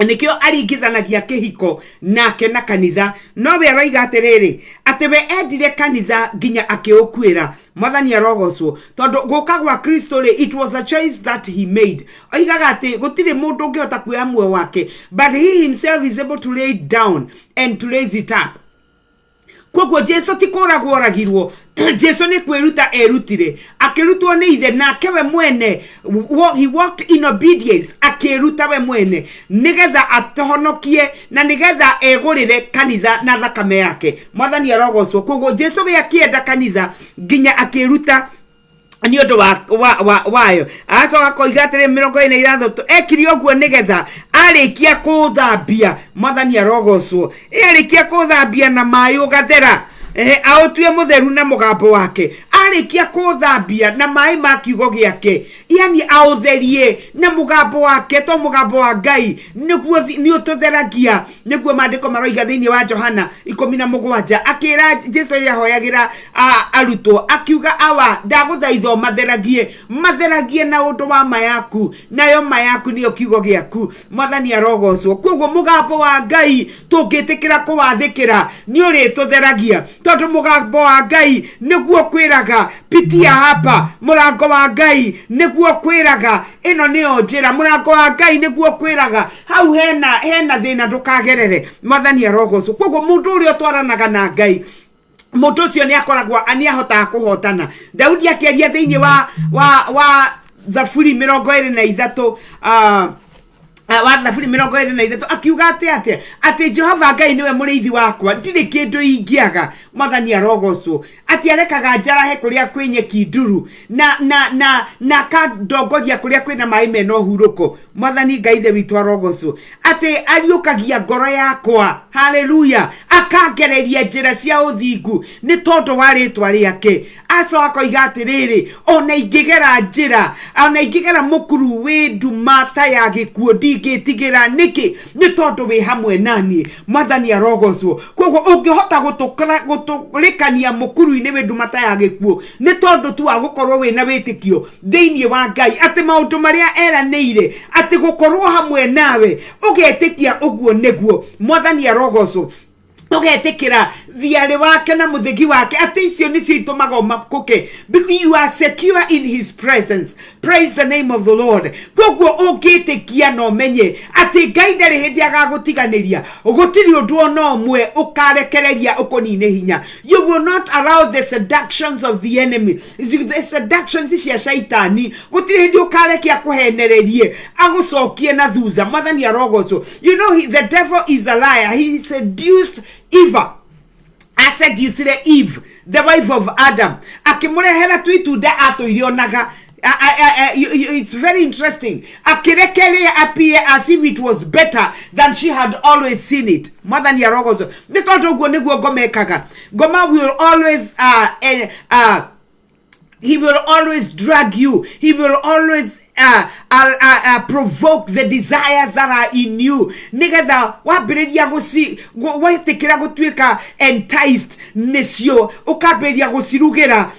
nikio aringithanagia kihiko nake na kanitha no we araiga atiriri ati we endire kanitha nginya akiukwira mwathani arogocwo tondu guka gwa Kristo ri it was a choice that he made oigaga ati gutire mundu ungihota kuoya muoyo wake but he himself is able to lay it down and to raise it up koguo Jesu tikoragwo oragirwo Jesu ni kwiruta erutire akirutwo ni ithe nake we mwene he walked in obedience akiruta we mwene nigetha atohonokie na nigetha egurire kanitha na thakame yake mwathani arogocwo koguo Jesu we akienda kanitha nginya akiruta ni undu wayo asoka koiga atiri 23 ekiri oguo nigetha arikia kuthambia mwathani arogocwo arikia kuthambia na mai ugathera autue mutheru na mugambo wake arikia kuthambia na mai ma kiugo giake yani autherie na mugambo wake to mugambo wa Ngai niguo ni ututheragia niguo mandiko maroiga thiini wa Johana 17 akira Jesu ria hoyagira arutwo akiuga awa ndaguthaitho matheragie na undu wa mayaku nayo mayaku niyo kiugo giaku mwathani arogocwo koguo mugambo wa Ngai tungitikira kuwathikira ni uri tutheragia tondu mugambo wa Ngai niguo kwiraga pitia hapa murango wa Ngai niguo kwiraga ino niyo njira murango wa Ngai niguo kwiraga hau hena thina ndukagerere mwathani arogocwo koguo mundu uri otwaranaga na Ngai mundu ucio ni akoragwa ani ahota kuhotana Daudi akiaria thiini wa Zaburi 23 wa Zaburi 23 akiuga ati Jehova Ngai niwe muriithi wakwa ndire kindu ingiaga mwathani arogocwo ati arekaga njarahe kuria kwinyeki nduru na kadongoria kuria kwina mai meno huruko mwathani Ngai the witu arogocwo ati ariukagia ngoro yakwa haleluya akangereria njira cia uthingu ni tondu wa ritwa riake acoka koiga atiriri ona ingigera njira ona ingigera mukuru wi ndumata ya gikuo ngitigira niki ni tondu wi hamwe nani mwathani arogocwo koguo ungihota gutulikania mukuru-ini wi ndumata ya gikuo ni tondu tu agukorwo wi na witikio thiini wa Ngai ati maundu maria eraniire ati gukorwo hamwe nawe ugetikia uguo niguo mwathani arogocwo Ugetekera thiare wake na muthegi wake ati icio nicio itumaga makuke because you are secure in his presence. Praise the name of the Lord. Koguo ungitekia no menye ati Ngai ndari hindi agagutiganiria gutiri undu ona umwe ukarekereria ukonine hinya. You will not allow the seductions of the enemy, the seductions cia shaitani gutiri hindi ukarekia kuhenererie agucokie na thutha. Mwathani arogoco. You know the devil is a liar. He seduced Eve. I said you see Eve, the wife of Adam. Akimurehera tuituda atoirionaga. It's very interesting. Akirekele appear as if it was better than she had always seen it. Mother ni arogozo. Nikoto go negwo gomekaga. Goma will always he will always drag you. He will always provoke the desires that are in you. Nigga waberedia go si watekera go tweka enticed nesio okaberia go sirugera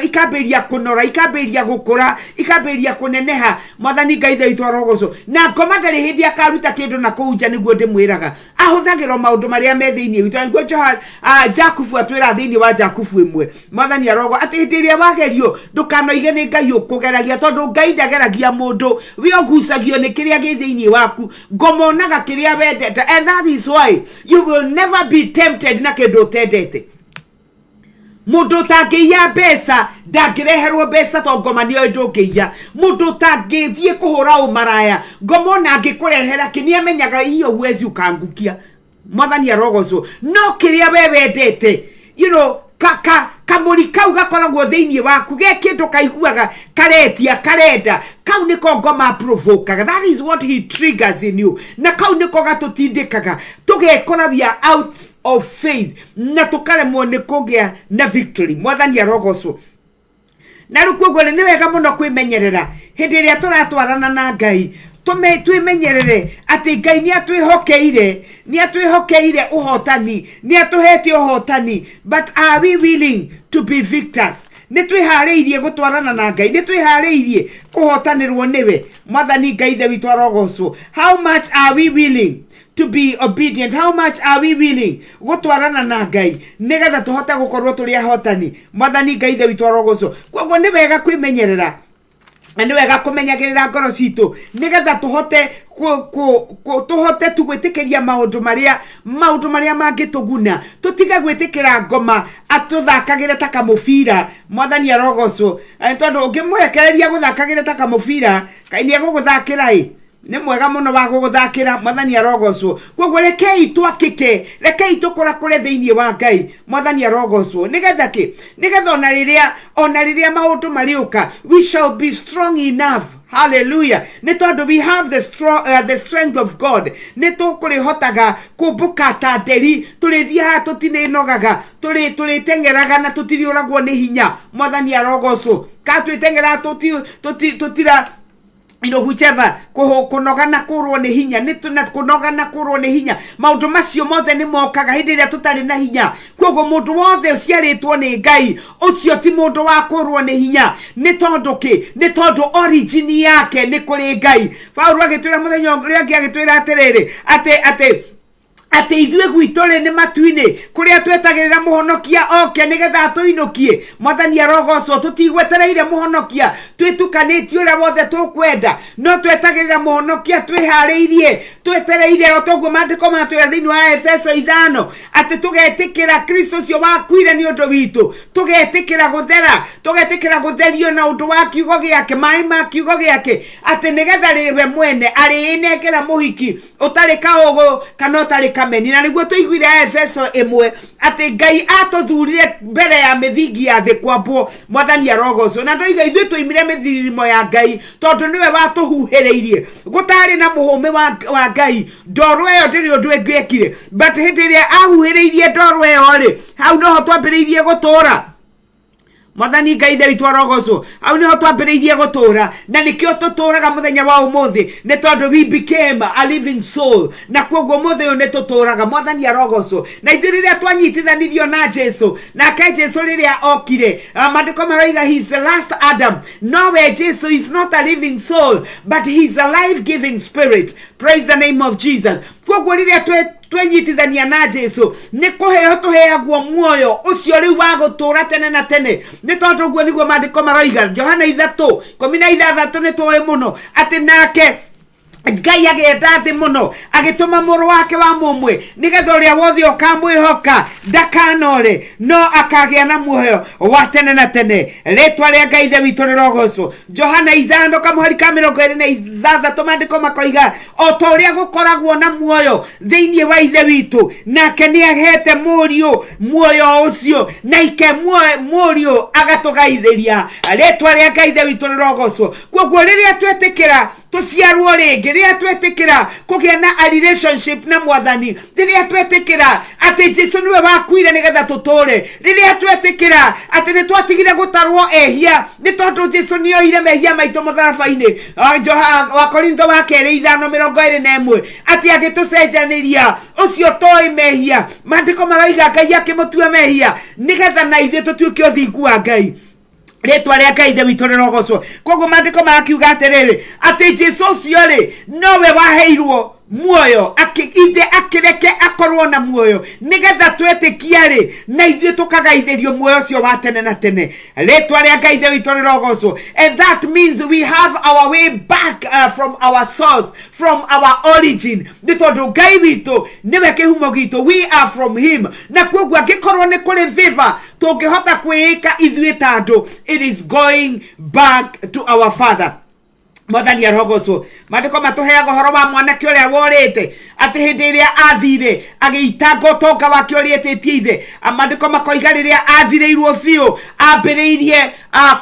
ikaberia kunora ikaberia gukora ikaberia kuneneha. Mwathani Ngai thaitu arogoco na komanda ri hindi akaruta kindu na kuunja niguo ndimwiraga ahuthagiro maundu maria me thiini witu ngo Jakubu atwira thiini wa Jakubu imwe. Mwathani arogo ati hindi ria wagerio ndukanoige ni Ngai ukugeragia tondu Ngai ndageragia mundu wi ogusagio ni kiria gi thiini waku ngomonaga kiria wendete, and that is why you will never be tempted na kindu tendete. Mundu tangiya besa ndagireherwo besa to ngomanio ndungiya. Mundu tangithie kuhura umaraya ngomona ngikurehera kinia menyaga hiyo uwezi ukangukia. Mwathani arogoco no kiria we wendete, you know, kamuri kau gakoragwo thiini waku ge kindu kaiguaga karetia karenda kau niko ngoma provokaga. That is what he triggers in you. Na kau niko gatutindikaga tugekora bia out of faith na tukaremwo ni kugia na victory. Mwathani arogoco na rukugo ni wega muno kwimenyerera hindi ria turatwarana na Ngai. Twimenyerere ati Ngai ni atwihokeire uhotani, ni atuhete uhotani. But are we willing to be victors? Ni twihariirie gutwarana na Ngai, ni twihariirie kuhotanirwo niwe. Mwathani Ngai the witu arogoco. How much are we willing to be obedient? How much are we willing gutwarana na Ngai nigetha tuhote gukorwo turi ahotani? Mwathani Ngai the witu arogoco. Koguo ni wega kwimenyerera and wega kumenyagirira ngoro citu nigetha tuhote tugwitikiria maundu maria mangituguna. Tutige gwitikira ngoma atuthakagire ta kamufira. Mwathani arogoco tondu ungimurekereria guthakagire ta kamufira kaini guguthakira ni mwega muno wa guguthakira. Mwathani arogoco. Koguo rekei twakike, rekei tukura kure thiini wa Ngai. Mwathani arogoco nigetha ona riria maundu mariuka we shall be strong enough. Hallelujah. Ni tondu we have the strength of God. Ni tukurihotaga kumbuka ta nderi turithia tutininogaga turitengeraga na tutiriuragwo ni hinya. Mwathani arogoco ka twitengera tutira whichever kunogana kurwo ni hinya ni kunogana kurwo ni hinya. Maundu macio mothe ni mokaga hindi ria tutari na hinya. Koguo mundu wothe uciaritwo ni Ngai ucio ti mundu wa kurwo ni hinya. Ni tondu origin yake ni kuri Ngai. Paulo agitwira muthenya uria agitwira atiriri ate ithue gwitore ni matuine kuria twetagirira muhonokia oke nigetha atuinokie. Mwathani arogoco tutigwetereire muhonokia twitukanitio uria wothe tukwenda no twetagirira muhonokia twihariirie twetereire otoguo mandiko matwira thiini wa Efeso 5 ati tugetikira Kristo cio wakuire ni undu witu, tugetikira gutherio na undu wa kiugo giake mai ma kiugo giake ati nigetha riwe mwene ariinekera muhiki utari kaogo kana utari kameni. Na niguo tuiguire Efeso 1 ati Ngai atuthurire mbere ya mithingi ya thi kwambo. Mwathani arogoco na ndoiga ithuĩ twoimire mithirimo ya Ngai tondu niwe watuhuhiriirie gutari na muhume wa Ngai. Ndoro ĩyo ndĩrĩ ũndũ ĩngĩekire, but hĩndĩ ĩrĩa ahuhĩrĩirie ndoro ĩyo rĩ hau noho twambĩrĩirie gutura. Mwathani Ngai the witu arogoco au niho twambĩrĩirie gutura na nikio tuturaga muthenya wa umuthi ni tondu we became a living soul. Na koguo muthi uyu ni tuturaga. Mwathani arogoco na ithuĩ rĩrĩa twanyitithanirio na Jesu nake Jesu rĩrĩa okire mandiko maroiga he is the last Adam. No way, Jesu is not a living soul but he is a life giving spirit. Praise the name of Jesus. Koguo rĩrĩa twenyitithania na Jesu ni kuheo tuheagwo muoyo ucio riu wa gutura tene na tene ni tondu guo niguo mandiko maroiga Johana 3:16 ni tuwe muno ati nake Ngai agenda thĩ mũno agĩtũma mũrũ wake wa mũmwe nĩgetha ũrĩa wothe ũkamwĩhoka ndakanore no akagĩa na muoyo wa tene na tene. Rĩtwa rĩa Ngai ithe witũ rĩrogocwo. Johana 5:26 mandĩko makoiga o ta ũrĩa gũkoragwo na muoyo thĩinĩ wa ithe witũ nake nĩahete mũriũ muoyo ũcio na ike mũriũ agatũgaithĩria. Rĩtwa rĩa Ngai ithe witũ rĩrogocwo. Koguo rĩrĩa twetĩkĩra tuciarwo rĩngĩ rĩrĩa twetĩkĩra kũgĩa na a relationship na Mwathani rĩrĩa twetĩkĩra atĩ Jesu nĩwe wakuire nĩgetha tũtũre rĩrĩa twetĩkĩra atĩ nĩ twatigire gũtarwo ehia nĩ tondũ Jesu nĩoire mehia maitũ mũtharaba-inĩ wa Korintho wa 2:5:21 atĩ agĩtũcenjanĩria ũcio toĩ mehia mandĩko maroiga Ngai akĩmũtua mehia nĩgetha na ithuĩ tũtuĩke ũthingu wa Ngai. Rĩtwa rĩa Ngai ithe witũ rĩrogocwo. Koguo mandĩko makiuga atĩrĩrĩ atĩ Jesu ũcio rĩ nowe waheirwo muoyo ithe akĩreke akorwo na muoyo nĩgetha twetĩkia rĩ na ithuĩ tũkagaithĩrio muoyo ũcio wa tene na tene. Rĩtwa rĩa Ngai ithe witũ rĩrogocwo. And that means we have our way back from our source, from our origin. Nĩ tondũ Ngai witũ nĩwe kĩhumo gitũ, we are from him. Na koguo angĩkorwo nĩ kũrĩ favor tũngĩhota kwĩĩka ithuĩ ta andũ, it is going back to our Father. Mwathani arogocwo. Mandĩko matuheaga ũhoro wa mwanake ũrĩa worĩte atĩ hĩndĩ ĩrĩa athire agĩitanga ũtonga wake ũrĩa etĩtie ithe. Mandĩko makoiga rĩrĩa athirĩirwo biũ ambĩrĩirie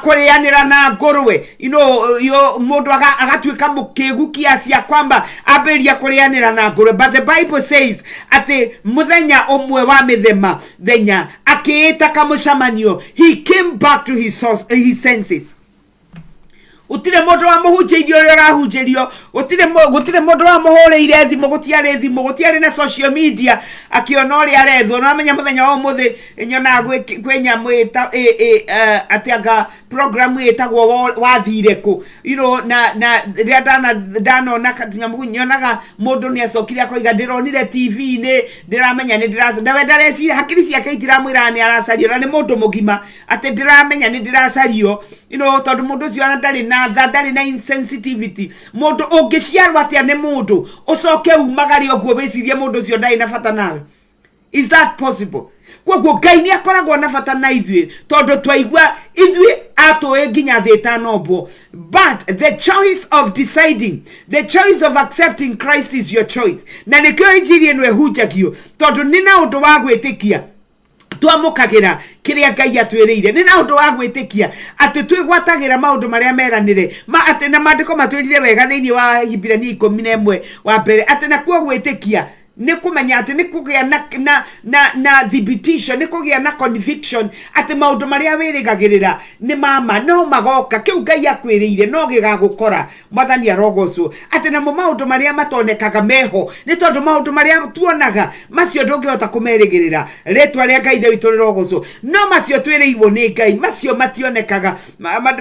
kũrĩanĩra na ngũrwe mũndũ agatuĩka mũkĩgu kiasi ya kwamba ambĩrĩria kũrĩanĩra na ngũrwe. But the Bible says atĩ mũthenya ũmwe wa mĩthenya akĩĩta kamũcamanio, he came back to his senses. Utire mundu wa muhunjirio uria rahunjirio gutire mundu wa muhureire thimu gutiare na social media akiona uria arethwo no amenya muthenya wa umuthi nyona gwenya mwita atianga program yetagwo wathire ku na ria dana katunyamu nyonaga mundu ni acokire akoiga ndironire TV ni ndiramenya ni ndareciria hakiri ciake itiramwira ni aracario ni mundu mugima ati ndiramenya ni ndiracario tondu mundu ucio ndari na ndari na insensitivity. Mundu ungiciarwa atia ni mundu ucoke umagari oguo wicirie mundu ucio ndari na bata nawe. Is that possible? Koguo Ngai ni akoragwo na bata na ithuĩ tondu twaigua ithuĩ atoe nginya thĩ ĩtanombwo. But the choice of deciding, the choice of accepting Christ is your choice. Na nĩkĩo injiri ĩno ĩhunjagio tondu nĩ na ũndũ wa gwĩtĩkia twamukagira kiria Ngai atwĩrĩire. Nĩ na ũndũ wa gwĩtĩkia atĩ twĩgwatagĩra maũndũ marĩa meranĩre atĩ na mandĩko matwĩrire wega thĩinĩ wa Hibrania 11 wa mbere atĩ na kuo gwĩtĩkia ni kumenya ati ni kugia na thibitisho ni kugia na conviction ati maundu maria wirigagirira ni mama no magoka kiu Ngai akwiriire no gigagukora. Mwathani arogocwo ati na maundu maria matonekaga meho ni tondu maundu maria tuonaga macio ndungihota kumerigirira. Ritwa ria Ngai ithe witũ rĩrogocwo. No macio twiriirwo ni Ngai macio mationekaga.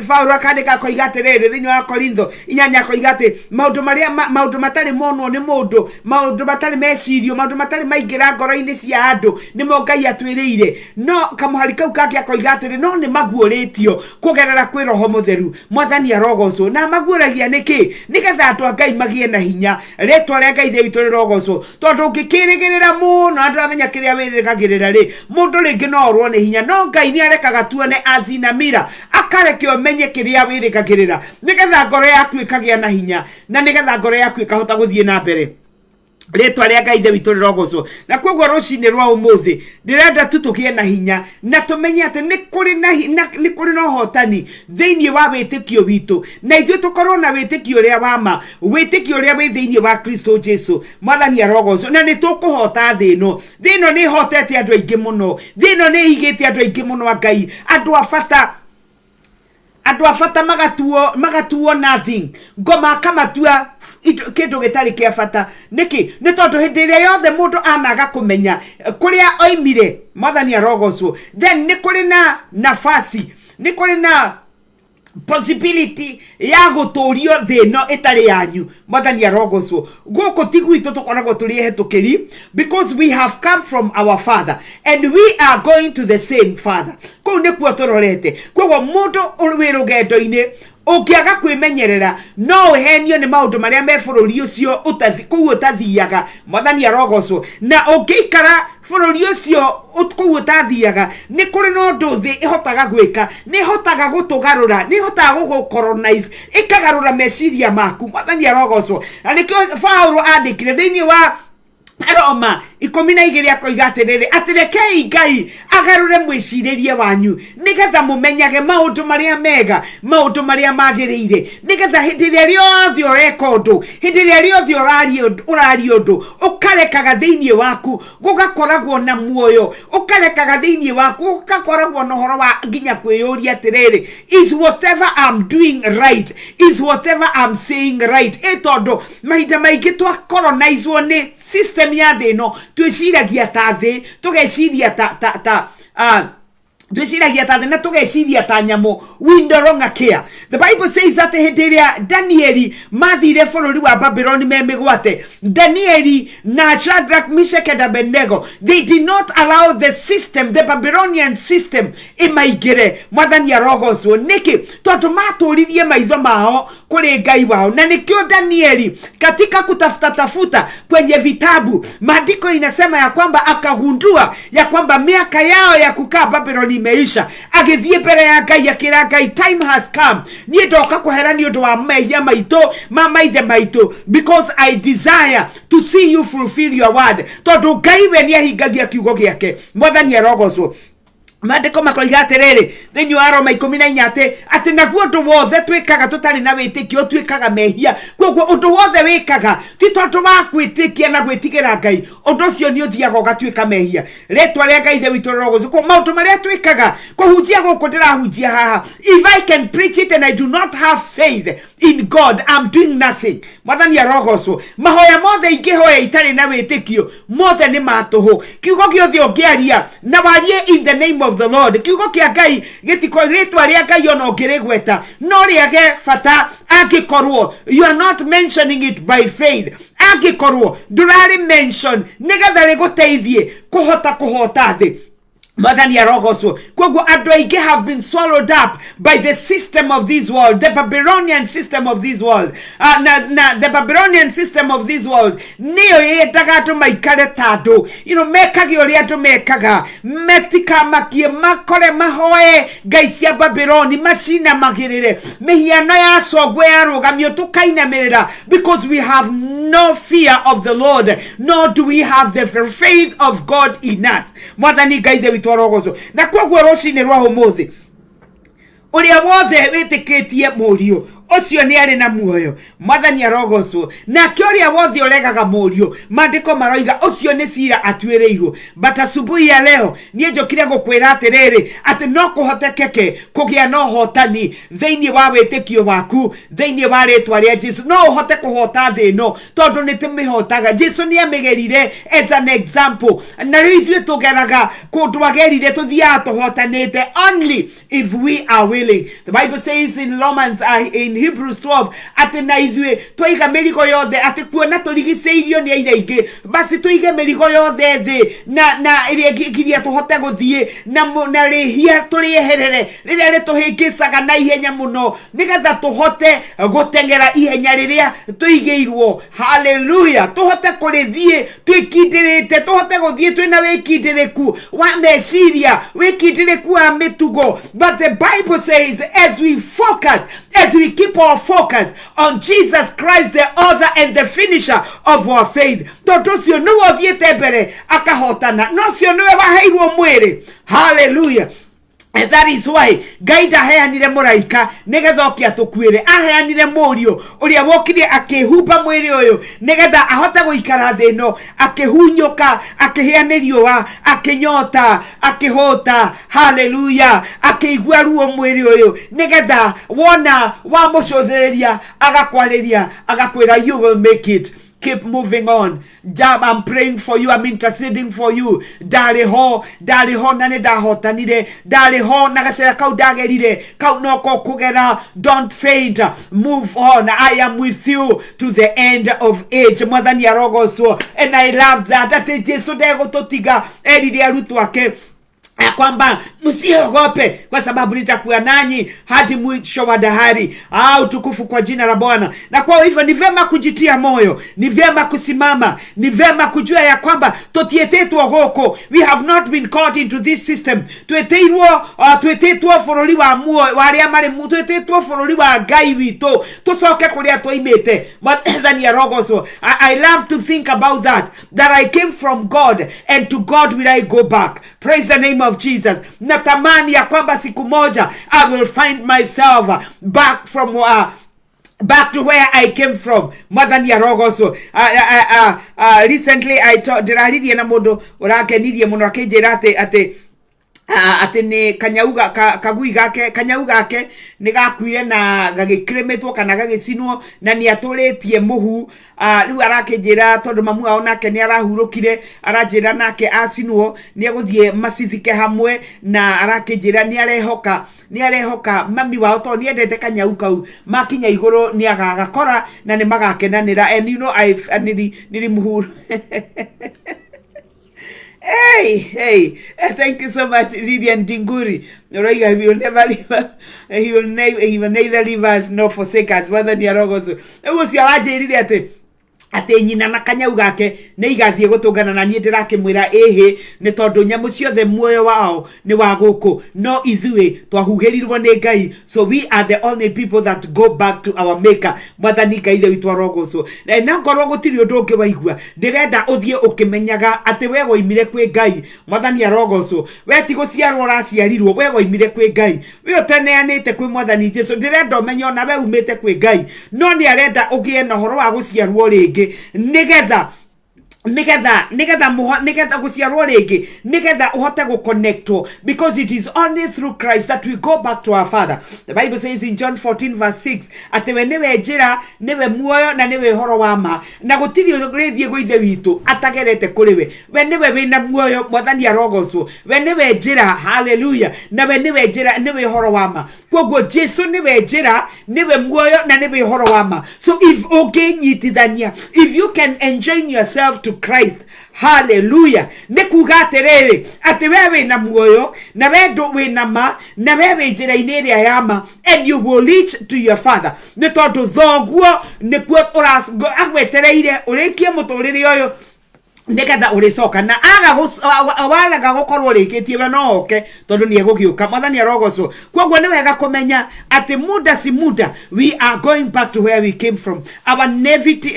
Paulo akandika koiga atiriri thĩinĩ wa Korintho 8 koiga ati maundu matari monwo ni mundu maundu matari mecirio maundu matari maingira ngoro-ini cia andu nimo Ngai atwĩrĩire. No kamuhari kau kake akoiga atiri no ni maguũrĩtio kugerera kwĩ Roho Mũtheru. Mwathani arogocwo na maguũragia niki nigetha andu a Ngai magie na hinya. Ritwa ria Ngai ithe witũ rĩrogocwo tondu ngikirigirira muno andu amenya kiria wirigagirira ri mundu ringi no orwo ni hinya no Ngai ni arekaga tuone azina mira akarekio menye kiria wirigagirira nigetha ngoro yaku ikagia na hinya na nigetha ngoro yaku ikahota guthie na mbere. Ritwa ria Ngai ithe witũ rĩrogocwo. Na koguo rũcinĩ rwa ũmũthĩ ndirenda tu tũgĩe na hinya na tũmenye atĩ nĩ kũrĩ na ũhotani thĩinĩ wa wĩtĩkio witũ na ithuĩ tũkorwo na wĩtĩkio ũrĩa wa ma, wĩtĩkio ũrĩa wĩ thĩinĩ wa Kristo Jesu. Mwathani arogocwo na nĩ tũkũhota thĩ ĩno. Thĩ ĩno nĩ ĩhotete andũ aingĩ mũno, thĩ ĩno nĩ ĩigĩte andũ aingĩ mũno a Ngai, andũ a bata magatuo nothing ngoma kamatua kindu gitari kia bata niki ni tondu hindi ria yothe mundu anaga kumenya kuria oimire. Mwathani arogocwo then ni kuri na nafasi ni kuri na possibility ya guturio thino itari yanyu mwathani arogocwo guku tigwitu tukoragwo turi hetukiri because we have come from our father and we are going to the same father ko ne kuo turorete koguo mundu uri rugendo-ini ukiaga kwimenyerera no henio ni maundu maria me bururi ucio kuo tathiaga mwathani arogocwo na ukikara bururi ucio kuo tathiaga ni kuri no nduthi ihotaga gwika ni hotaga gutugarura ni hotaga gucolonize ikagarura meciria maku mwathani arogocwo na nikio Paulo andikire thiini wa Roma 12 akoigatiriri atirekei Ngai agarure mwiciririe wanyu nigetha mumenyage maundu maria mega maundu maria magiriire nigetha hindi riothe ureka undu hindi riothe urari undu ukarekaga thiini waku gugakoragwo na muoyo ukarekaga thiini waku ugakoragwo na horo wa nginya kwiyuria atiriri is whatever I'm doing right is whatever I'm saying right etondu mahinda maingi twa colonize ni system ya thino twiciragia ta thi tugeciria twiciragia ta na tugeciria ta nyamo windorong care. The Bible says that henderia Danieli mathire bururi wa Babylon memegwate Danieli na Shadrach, Meshach and Abednego they did not allow the system the Babylonian system imaigire mwathani arogocwo niki tondu maturirie maitho mao kuri Ngai wao na nikio Danieli katika kutafuta kwenye vitabu maandiko inasema ya kwamba akagundua ya kwamba miaka yao ya kukaa Babylon imeisha agithie mbere ya Ngai akira Ngai time has come nie ndoka kuhera ni undu wa mehia maito maithe maito because I desire to see you fulfill your word tondu Ngai we ni ahingagia kiugo giake mwathani arogocwo maandiko makoiga atiriri thiini wa Roma 14 ati naguo undu wothe twikaga tutari na witikio twikaga mehia koguo undu wothe wikaga ti tondu wa gwitikia na gwitigira Ngai undu ucio ni uthiaga ugatwika mehia retwa ria Ngai the witu rogocwo ko maundu maria twikaga kuhunjia guku ndirahunjia haha if I can preach it and I do not have faith in God I'm doing nothing mwathani arogocwo mahoya mothe ingihoya itari na witikio mothe ni matuhu kiugo giothe ungiaria na warie in the name of the Lord kiugo kia Ngai gitiko ritwa ria Ngai ono ngirigweta no riage fata angikorwo you are not mentioning it by faith angikorwo durari mention nigetha riguteithie kuhota thi Madhani arogocwo koguo andu aingi have been swallowed up by the system of this world the Babylonian system of this world the Babylonian system of this world niyo yendaga andu maikare tandu mekage uria andu mekaga metika makie makore mahoe Ngai cia Babyloni macina magirire mihiano ya congwe yarugamio tukainamirira because we have no fear of the Lord nor do we have the faith of God in us mwathani Ngai the rogozo na koguo rucini rwa umuthi uria wothe witikitie murio ocio ni ari na muoyo mwathani arogocwo na kioria wothe uregaga murio maandiko maroiga ocio ni cira atwireirwo but asubuhi ya leo nie njokire gukwira atiriri ati no kuhotekeke kugia no hotani thiini wa witikio waku thiini wa ritwa ria Jesu no uhote kuhota thino tondu ni timihotaga Jesu ni amigerire as an example na riu ithuĩ tugeraga kundu agerire tuthia tuhotanite only if we are willing. The Bible says in Romans in Hebrews 12 ati na ithuĩ twiga mirigo yothe ati kuona turigiceirio ni aira ingi basi tuige mirigo yothe thi na iria ngiria tuhote guthie na rihia turieherere riria rituhingicaga na ihenya muno nigetha tuhote gutengera ihenya riria tuigeirwo hallelujah tuhote kurithie twikindirite tuhote guthie twina wikindiriku wa meciria wikindiriku wa mitugo but the Bible says as we keep our focus on Jesus Christ the author and the finisher of our faith tondu cio ni wothiete mbere akahotana no cio niwe waheirwo mwiri hallelujah. And that is why Ngai ndaheanire muraika nigetha okia tukwire aheanire murio uria wokire akihumba mwiri uyu nigetha ahote guikara thino akihunyuka akiheanirio wa akinyota akihota hallelujah akigwa ruo mwiri uyu nigetha wona wa mucuthiria agakwariria agakwira you will make it keep moving on. Jam, I'm praying for you. I'm interceding for you. Dale ho nane da hotanide. Dale ho nagasera kau dageride. Kau noko kugera. Don't faint. Move on. I am with you to the end of age. Mwadhani ya rogo so. And I love that. Ate Jesu dego totiga. Eri dia rutu wake. Kwamba msiogope kwa sababu nitakuwa nanyi hadi mwisho wa dahari. Utukufu kwa jina la Bwana. Na kwa hivyo ni vyema kujitia moyo, ni vyema kusimama, ni vyema kujua ya kwamba totietetwa goko. We have not been caught into this system. Twetetwa foroli wa muo wale amare mu twetetwa foroli wa Ngai wito. Tusoke kulia toimete. Mwathani ya rogo so. I love to think about that I came from God and to God will I go back. Praise the name of Jesus. Natamani ya kwamba siku moja I will find myself back to where I came from. Mwathani ya rogo so. Recently I taught diraridi na modo urake nidie muno akejera ate ni kanyauga kagui gake ni gakuire na gagikremetwo kana gagicinwo na ni atoretie muhu. Riu arakejera tondu mamu ao nake ni arahurukire arajira nake acinwo ni eguthie macithike hamwe na arakejera ni arehoka mami wao to ni endete kanyau kau makinya iguru ni agagakora na ni magakenanira. And you know nili muhuru. Hey, thank you so much, Lydian Dinguri. He will never leave. He will neither leave us nor forsake us. Whether ni arogoso. It was your aje ate nyina na kanyau gake ne igathie gutungana na nie ndirakimwira ni tondu nyamu ciothe muoyo wao ni wa guku no ithui twahugerirwo ni Ngai. So we are the only people that go back to our maker. Mwathani Ngai the witwa rogoso na ngorwo gutiri undu ungi waigua ndirenda uthie ukimenyaga ati we goimire kwi Ngai. Mwathani arogoso we ti guciarwo raciarirwo we goimire kwi Ngai. We uteneanite kwi Mwathani Jesu ndirenda umenye ona we umite kwi Ngai no ni arenda ugie na horo wa guciarwo ringi nigetha guciarwo ringi nigetha uhote guconnectwo, because it is only through Christ that we go back to our Father. The Bible says in John 14:6 ati we niwe njira niwe muoyo na niwe horo wa ma na gutiri urithie guithe witu atagerete kuri we niwe wina muoyo. Mwathani arogocwo we niwe njira. Hallelujah. na we niwe njira niwe horo wa ma. Koguo Jesu niwe njira niwe muoyo na niwe horo wa ma. So if ugenyitithania, if you can enjoin yourself to Christ, hallelujah, nikuga atiriri ati wewe na muoyo na wendo wina ma na wewe njira ine ria yama, and you will reach to your Father. Ni tondu thoguo nikuo agwetereire urikie muturire uyu nigetha uricoka na waraga gukorwo rikitie we no oke tondu ni egugiuka. Mwathani arogocwo. Koguo ni wega kumenya ati muda si muda we are going back to where we came from. Our nativity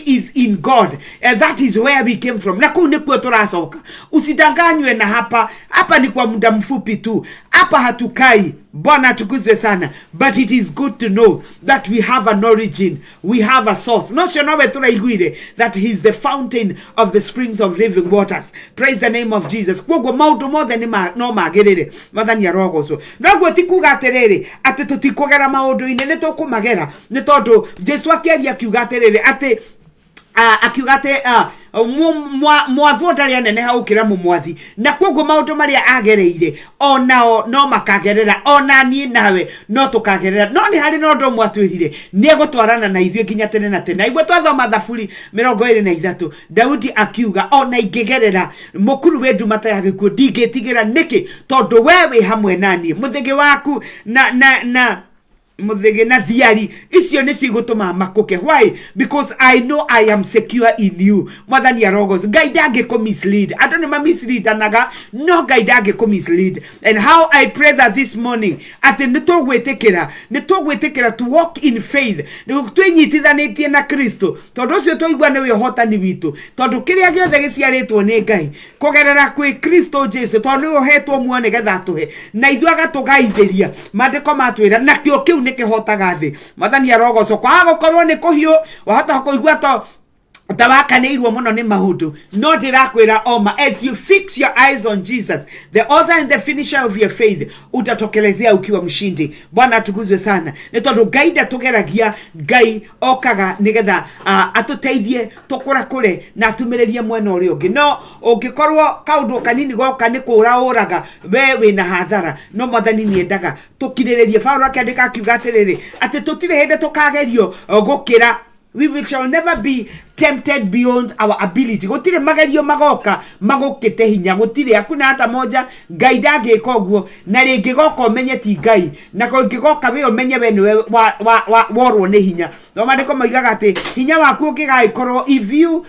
is in God, and that is where we came from. Na kuu nikuo turacoka. Usidanganywe na hapa ni kwa muda mfupi tu. Hapa hatukai. Bwana tukuzwe sana. But it is good to know that we have an origin, we have a source. No shonowe turaiguire that he is the fountain of the springs of living waters. Praise the name of Jesus. Koguo maundu mothe ni no magirire. Mwathani arogocwo. Noguo tikuga atiriri ati tutikugera maundu ine ni tukumagera ni tondu Jesu akiaria akiuga atiriri ati akiugate mwavoda ria nene haukira mumwathi na koguo maundu maria agereire onao no makagerera ona nie nawe no tukagerera. No ni hari no ndo mwatwirire ni egutwarana na ithuĩ nginya tene na tene. Igwe twathoma Thaburi 23 Daudi akiuga ona ingigerera mukuru wendu mata ya gikuo ndingĩtigĩra niki tondu wewe hamwe nani muthigi waku na muthige na thiari icio ni cigutuma makuke. Why? Because I know I am secure in you. Mwathani arogocwo. Ngai ndangĩkũ mislead. Andũ nĩ ma mislead anaga no Ngai ndangĩkũ mislead. And how I pray that this morning ati nitugwitikira to walk in faith, twinyitithanitie na Kristo tondu ucio twaigua ni wihotani witu tondu kiria giothe giciaritwo ni Ngai kugerera kwi Kristo Jesu tondu uhetwo muone getha tuhe na ithu agatugaithiria mandiko matwira na kio kiu nikihotaga thi. Mwathani arogocwo. Kwa gukorwo ni kuhiu wahota kuigua to tawakanĩirwo mũno nĩ maũndũ no ndĩrakwĩra oma as you fix your eyes on Jesus the author and the finisher of your faith utatokelezea ukiwa mshindi. Bwana atukuzwe sana nĩ tondũ Ngai ndatũgeragia, Ngai okaga nĩgetha atũteithie tũkũra kũre na atumĩrĩrie mwena ũrĩa ũngĩ. No ũngĩkorwo kaũndũ kanini goka nĩ kũũraga we wĩna hathara, no Mwathani nĩendaga tũkirĩrĩrie. Paulo akĩandĩka akiuga atĩrĩrĩ atĩ tũtirĩ hĩndĩ tũkagerio gũkĩra. We shall never be tempted beyond our ability. Gutire magerio magoka magukite hinya, gutire hakuna hata moja. Ngai ndangĩka ũguo, na rĩngĩ goka ũmenye ti Ngai, na kũngĩgoka we ũmenye we nĩwe worwo nĩ hinya. No maandĩko moigaga atĩ hinya waku ũngĩgagĩkorwo, if you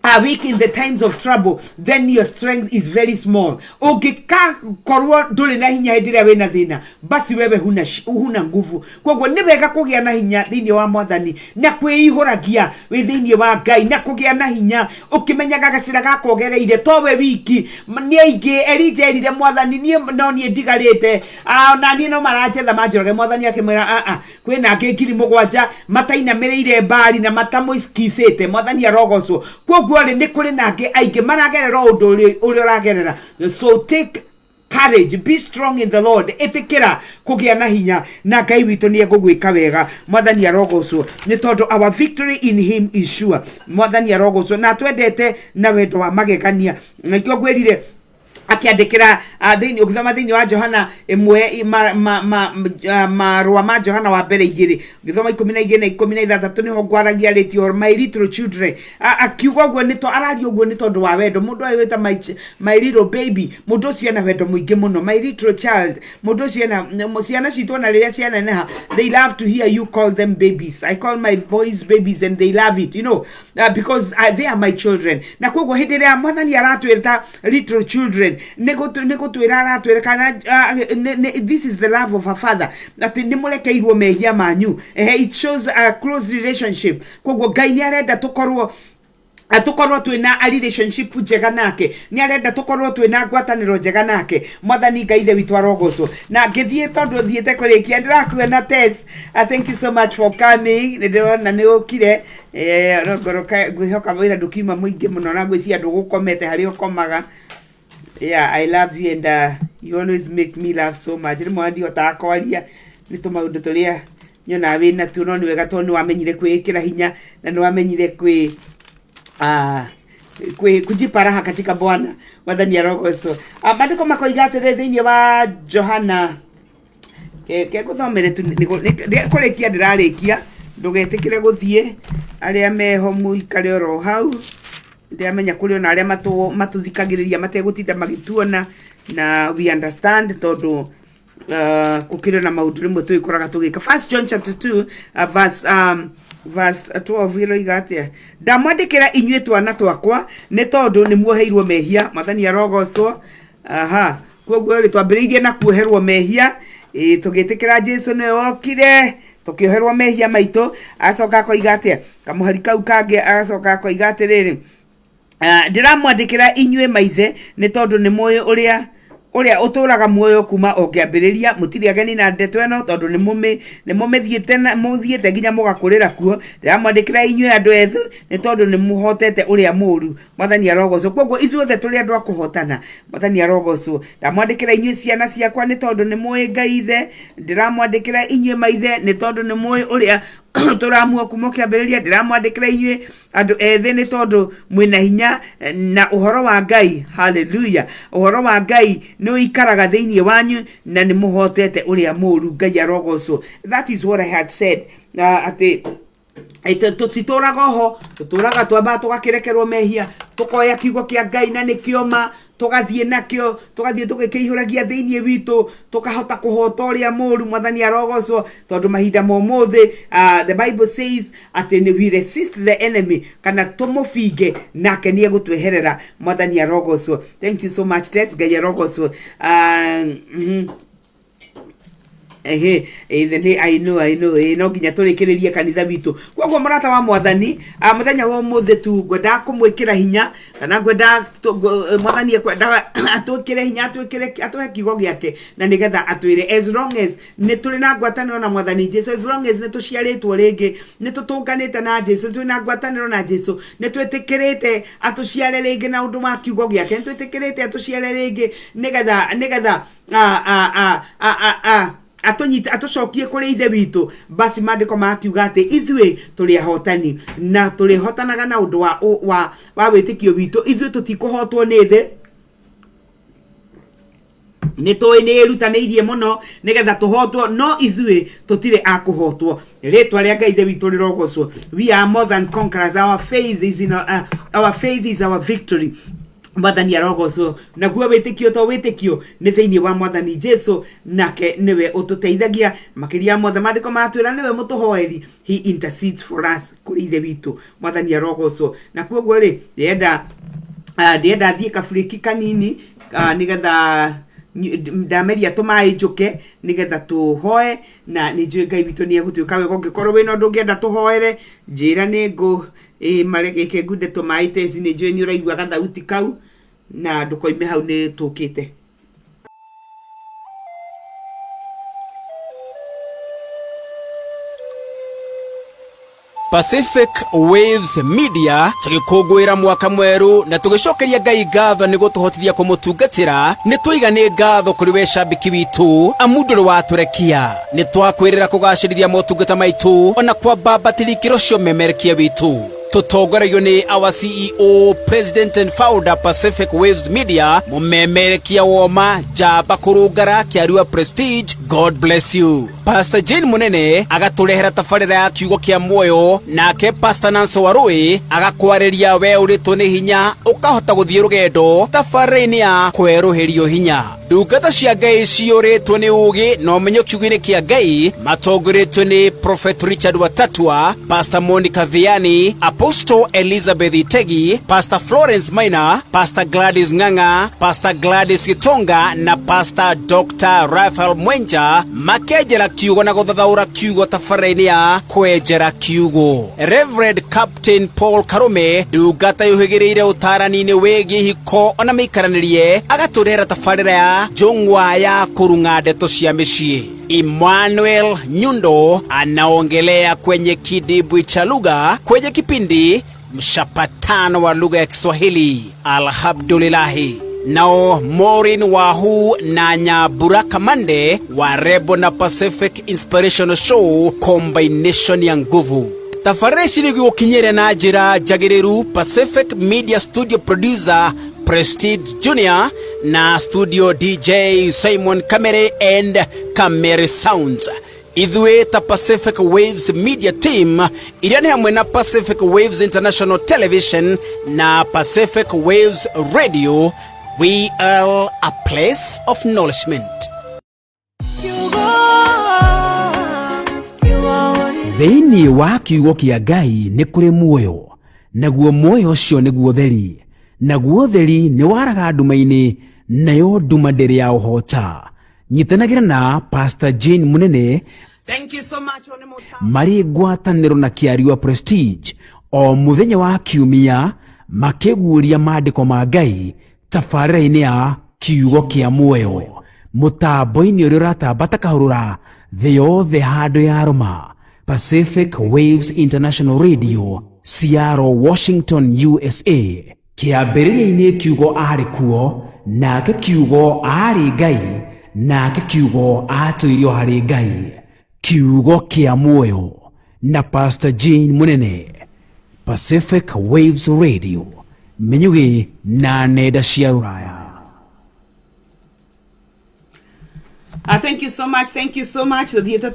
are weak in the times of trouble, then your strength is very small. Ũngĩkorwo ndũrĩ na hinya hĩndĩ ĩrĩa wĩna thĩna, basi wewe huna nguvu. Koguo nĩ wega kũgĩa na hinya thĩinĩ wa Mwathani na kwĩihũragia wĩ thĩinĩ wa Ngai na kũgĩa na hinya ũkĩmenyaga gacĩra gakogereire to we wiki. Nĩ aingĩ Elija erire Mwathani niĩ no niĩ ndigarĩte, na niĩ no maranjetha manjũrage. Mwathani akĩmwĩra kwĩna angĩ 7,000 matainamĩrĩire Baali na matamũikicĩte. Mwathani arogocwo. Koguo nĩ kũrĩ na angĩ aingĩ maragerera ũndũ ũrĩa ũragerera. So take courage, be strong in the Lord. Ĩtĩkĩra kũgĩa na hinya na Ngai witũ nĩ egũgwĩka wega. Mwathani arogocwo nĩ tondũ our victory in him is sure. Mwathani arogocwo na twendete na wendo wa magegania. Nĩkĩo ngwĩrire akiandĩkĩra thĩinĩ ũgĩthoma thĩinĩ wa Johana ĩmwe marũa ma Johana wa mbere 2 ũgĩthoma 12:16 nĩho ngwaragia rĩtio my little children. Akiuga ũguo nĩ to araria ũguo nĩ tondũ wa wendo. Mũndũ ũyũ wĩta my little baby, mũndũ ũcio ena wendo mũingĩ mũno. My little child, mũndũ ũcio ena ciana citũ na rĩrĩa ciana neha, they love to hear you call them babies. I call my boys babies and they love it, you know, because they are my children. Na koguo hĩndĩ ĩrĩa Mwathani aratwĩra little children, this is the love of a father, that nimurekeirwo mehia manyu. It shows a close relationship. Koguo Ngai nĩ arenda tukorwo twina a relationship njega nake, nĩ arenda tukorwo twina ngwatanĩro njega nake. Mwathani Ngai ithe witũ arogocwo. Na ngĩthiĩ tondũ thiĩte kũrĩkia ndĩrakuona Tess. Thank you so much for coming. Nĩndĩrona nĩ ũkire ngoroka ngwĩhoka wĩra ndũkiuma mũingĩ mũno na ngwĩciria ndũgũkomete harĩa ũkomaga. Yeah, I love you and you always make me laugh so much. Nĩ mwandi hotaga kwaria nĩ tũmaũndũ tũrĩa nyona wĩna tu, no nĩ wega tondũ nĩ wamenyire kwĩĩkĩra hinya na nĩ wamenyire kujipa raha katika Bwana. Mwathani arogocwo. Maandĩko makoiga atĩrĩ thĩinĩ wa Johana gũthomere tu kũrĩkia ndĩrarĩkia, ndũgetĩkĩre gũthiĩ arĩa meho mũikare oro hau. Ndĩamenya kũrĩ ona arĩa matũthikagĩrĩria mategũtinda magĩtuona, na we understand tondũ gũkĩrĩ na maũndũ rĩmwe twĩkoraga tũgĩka. 1 John chapter 2 verse 12 iroiga atĩa: ndamwandĩkĩra inyuĩ twana twakwa nĩ tondũ nĩ muoheirwo mehia. Mwathani arogocwo. Koguo twambĩrĩirie na kuoherwo mehia, tũgĩtĩkĩra Jesũ nĩwe wokire tũkĩoherwo mehia maitũ. Acoka akoiga atĩa kamũhari kau kangĩ, agacoka akoiga atĩrĩrĩ, ndiramwandĩkĩra inyuĩ maithe nĩ tondũ nĩ mũĩ ũrĩa ũtũraga muoyo kuma o kĩambĩrĩria. Mũtirĩ ageni na ndeto ĩno tondũ nĩ mũthiĩte nginya mũgakũrĩra kuo. Ndiramwandĩkĩra inyuĩ andũ ethũ nĩ tondũ nĩ mũhotete ũrĩa mũũru. Mwathani arogocwo. Koguo ithuothe tũrĩ andũ a kũhotana. Mwathani arogocwo. Ndamwandĩkĩra inyuĩ ciana ciakwa nĩ tondũ nĩ mũĩ Ngai ithe. Ndiramwandĩkĩra inyuĩ maithe nĩ tondũ nĩ mũĩ ũrĩa tũramua kuma kĩambĩrĩria. Ndiramwandĩkĩra inyuĩ andũ ethĩ nĩ tondũ mwĩna hinya na ũhoro wa Ngai. Hallelujah. Ũhoro wa Ngai nĩ ũikaraga thĩinĩ wanyu na nĩ mũhotete ũrĩa mũũru. Ngai arogocwo. That is what I had said. Atĩ tũtitũraga ho, tũtũraga twamba tũgakĩrekerwo mehia, tũkoya kiugo kĩa Ngai na nĩ kĩoma, tũgathiĩ nakĩo, tũgathiĩ tũgĩkĩihũragia thĩinĩ witũ, tũkahota kũhota ũrĩa mũũru. Mwathani arogocwo. Tondũ mahinda momũthĩ the Bible says atĩ we resist the enemy, kana tũmũbinge nake nĩ egũtweherera. Mwathani arogocwo. Thank you so much Tess. Ngai arogocwo. I know no nginya turikiririe kanitha bitu kwoguo murata wa mwathani muthenya wa muthe tu ngwenda kumwikira hinya kana ngwenda mwathani ekwenda atwikire hinya atwe kiugo giake na nigetha atwire as long as ni turi na ngwataniro na mwathani Jesu as long as ni tuciaritwo ringi ni tutunganite na Jesu turi na ngwataniro na Jesu ni twetikirite atuciare ringi na undu wa kiugo giake ni twetikirite atuciare ringi nigetha atucokie kuri ithe witu basi mandiko makiuga ati ithwe turi ahotani na turi hotanaga na undu wa witikio witu ithwe tutikuhotwo ni ithe ni rutaneirie muno nigetha tuhotwo no ithwe tutire akuhotwo ritwa ria Ngai ithe witu rirogocwo. We are more than conquerors. Our faith is our victory. Mwathani arogocwo naguo witikio ni thiini wa mwathani Jesu nake niwe ututeithagia makiria mothe mathiko matwira niwe mutuhoeri. He intercedes for us kuri ithe witu mwathani arogocwo na kwoguo ri ndienda thie kafuriki kanini nigetha ndameria tumai njuke nigetha tuhoe na ni njui Ngai witu ni egutwika wega ngikorwo wina ndu ngienda tuhoere njira ni ngu mareke ngude tumai tezi ni njui ni uraigua gathauti kau na ndukoime hau ni tukite. Pacific Waves Media tugikungwira mwaka mweru na tugicokeria Ngai ngatho ni gutuhotithia kumutungatira ni tuigane ngatho kuri we shambiki witu amunduru waturekia ni twakwirira kugacirithia motungata maitu ona kwa baba tirikiro cio memerekia witu tutongoreyo ni our CEO President and Founder Pacific Waves Media mumemerekia woma jamba kurungara kiarua Prestige. God bless you. Pastor Jane Munene agaturehera tafarira ya kiugo kia muoyo nake Pastor Nancy Warui agakwareria we uritwo ni hinya ukahota guthie rugendo tafarira-ini ya kweruhirio hinya. Ndungata cia Ngai ciuritwo ni ugi no menyo kiugo-ini kia Ngai matongoretwo ni Prophet Richard Watatua, Pastor Monica Viani, Apostle Elizabeth Itegi, Pastor Florence Maina, Pastor Gladys Nganga, Pastor Gladys Gitonga na Pastor Dr. Raphael Mwenja makejera kiugo na guthathaura kiugo tafarira-ini ya kwenjera kiugo. Reverend Captain Paul Karume ndungata yuhigiriire utarani-ini wigi hiko ona mikaranirie agaturehera tafarira ya jongwa ya kurunga ndeto cia micii. Emmanuel Nyundo anaongelea kwenye kidibwi cha lugha kwenye kipindi mshapatano wa lugha ya Kiswahili. Alhamdulillahi. Nao Maureen Wahu na Nyabura Kamande wa Rebo na Pacific Inspirational Show combination ya nguvu. Tafarira ici niguo kinyere na njira jagiriru Pacific Media Studio Producer Prestige Junior na Studio DJ Simon Kamere and Kamere Sounds. Ithwe ta Pacific Waves Media Team iria ni hamwe na Pacific Waves International Television na Pacific Waves Radio. We are a place of acknowledgement. Thiini wa kiugo kia Ngai ni kuri muoyo naguo muoyo ucio niguo theri naguo theri ni waraga nduma-ini nayo nduma ndiri ya uhota. Nyitanagira na Pastor Jane Munene. Thank you so much mari ngwataniro na kiariwa Prestige o muthenya wa kiumia makiguria maandiko ma Ngai tafarira-ini ya kiugo kia muoyo mutambo-ini uria uratambata kahurura thi yothe handu ya Roma. Pacific Waves International Radio, Seattle, Washington, USA. Kiambiriria-ini kiugo ari kuo nake kiugo ari Ngai nake kiugo atuirio hari Ngai. Kiugo kia muoyo na Pastor Jane Munene. Pacific Waves Radio, menyugi na nenda cia ruraya. Thank you so much tuthiete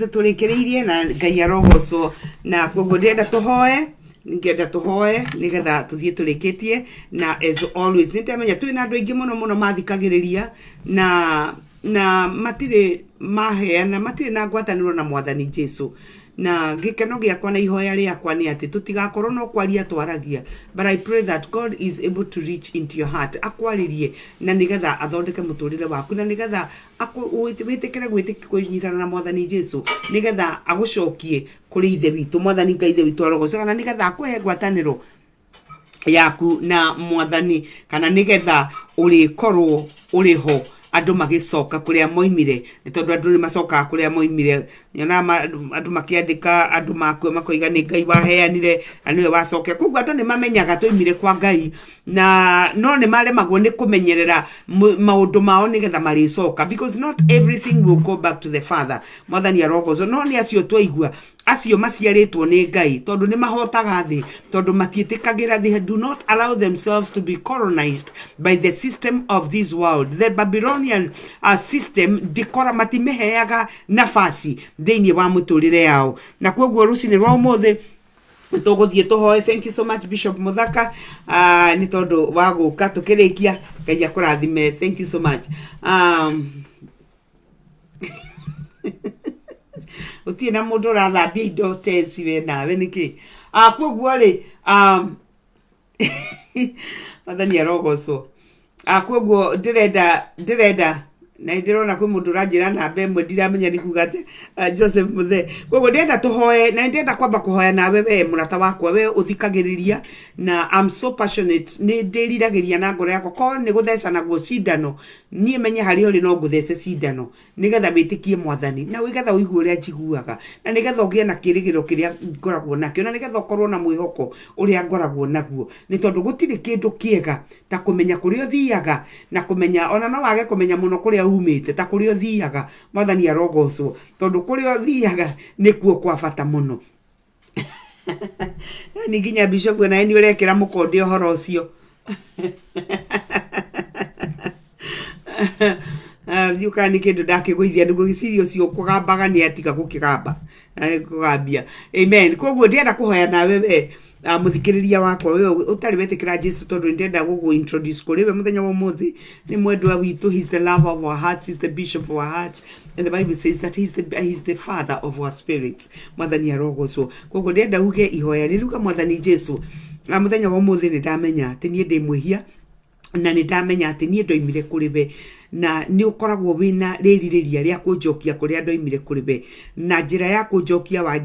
turekereirie na Ngai arogocwo na kwoguo ndenda tuhoe nigetha tuthie tureketie na as always nitemenya twina andu aingi muno mathikagiriria na matire maheana matire na ngwataniro na mwathani Jesu na gikeno giakwa na ihoya riakwa ni ati tutigakorwo no kwaria twaragia, but I pray that God is able to reach into your heart akwaririe na nigetha athondeke muturire waku na nigetha witikire gwitikira na mwathani Jesu nigetha agucokie kuri ithe witu mwathani Ngai ithe witu arogocaga na nigetha akuhe ngwataniro yaku na mwathani kana nigetha urikorwo uriho andu magicoka kuria moimire ni tondu andu ni macoka kuria moimire nyona andu makiandika andu makwe makoiga ni Ngai waheanire aniwe wacoke kugu andu ni mamenyaga toimire kwa Ngai na no ni maremagwo ni kumenyerera maundu mao nigetha maricoka because not everything will go back to the Father mwathani arogozo no ni acio twaigua acio maciaritwo ni Ngai tondu ni mahotaga thi tondu matietikagira they do not allow themselves to be colonized by the system of this world. The Babylonian system dikora matimeheaga nafasi thini wa muturire yao na kwoguo rucini rwa umuthi tuguthie tuhoe. Thank you so much Bishop Muthaka ni tondu wa guka tukirikia Ngai akurathime. Thank you so much. Uti na mundu rathambia indo tensi we nawe niki kwoguo ri mathani arogocwo kwoguo ndirenda na ndirona kwi mundu ranjira na mbemwe ndiramenya ni kugate Joseph Muthe kwoguo ndenda tuhoe na ndenda kwamba kuhoya nawe we murata wakwa we uthikagiriria na I'm so passionate ni ndiriragiria na ngoro yakwa ko ni gutheca na guo cindano nie menye hari uri no nguthece cindano nigetha witikie mwathani na wigetha uigue uria njiguaga na nigetha ugie na kirigiro kiria ngoragwo nakio na nigetha ukorwo na mwihoko uria ngoragwo naguo ni tondu gutiri kindu kiega ta kumenya kuria thiaga na kumenya ona no wage kumenya muno kuria umite ta kuria thiaga mwathani arogocwo tondu kuria thiaga nikuo kwa bata muno ni nginya Bishop na ni urekira mukonde uhoro ucio yuka ni kindu ndakigwithia ndugu gicirio cio kugambaga ni atiga gukigamba kugambia. Amen. Koguo ndienda kuhoya nawe we muthikiriria wakwa we utari wetikira Jesu tondu ndenda gugu introduce kuri we muthenya wa muthi ni mwendwa witu. He's the lover of our hearts, he's the bishop of our hearts, and the Bible says that he's the father of our spirits. Mwathani arogocwo koguo ndenda uge ihoya riruga mwathani Jesu muthenya wa muthi ni ndamenya ati nie ndi mwihia na ni ndamenya ati nie ndoimire kuri we na ni ukoragwo wina riririria ria kunjokia kuri andu imire kuri we na njira ya kunjokia wa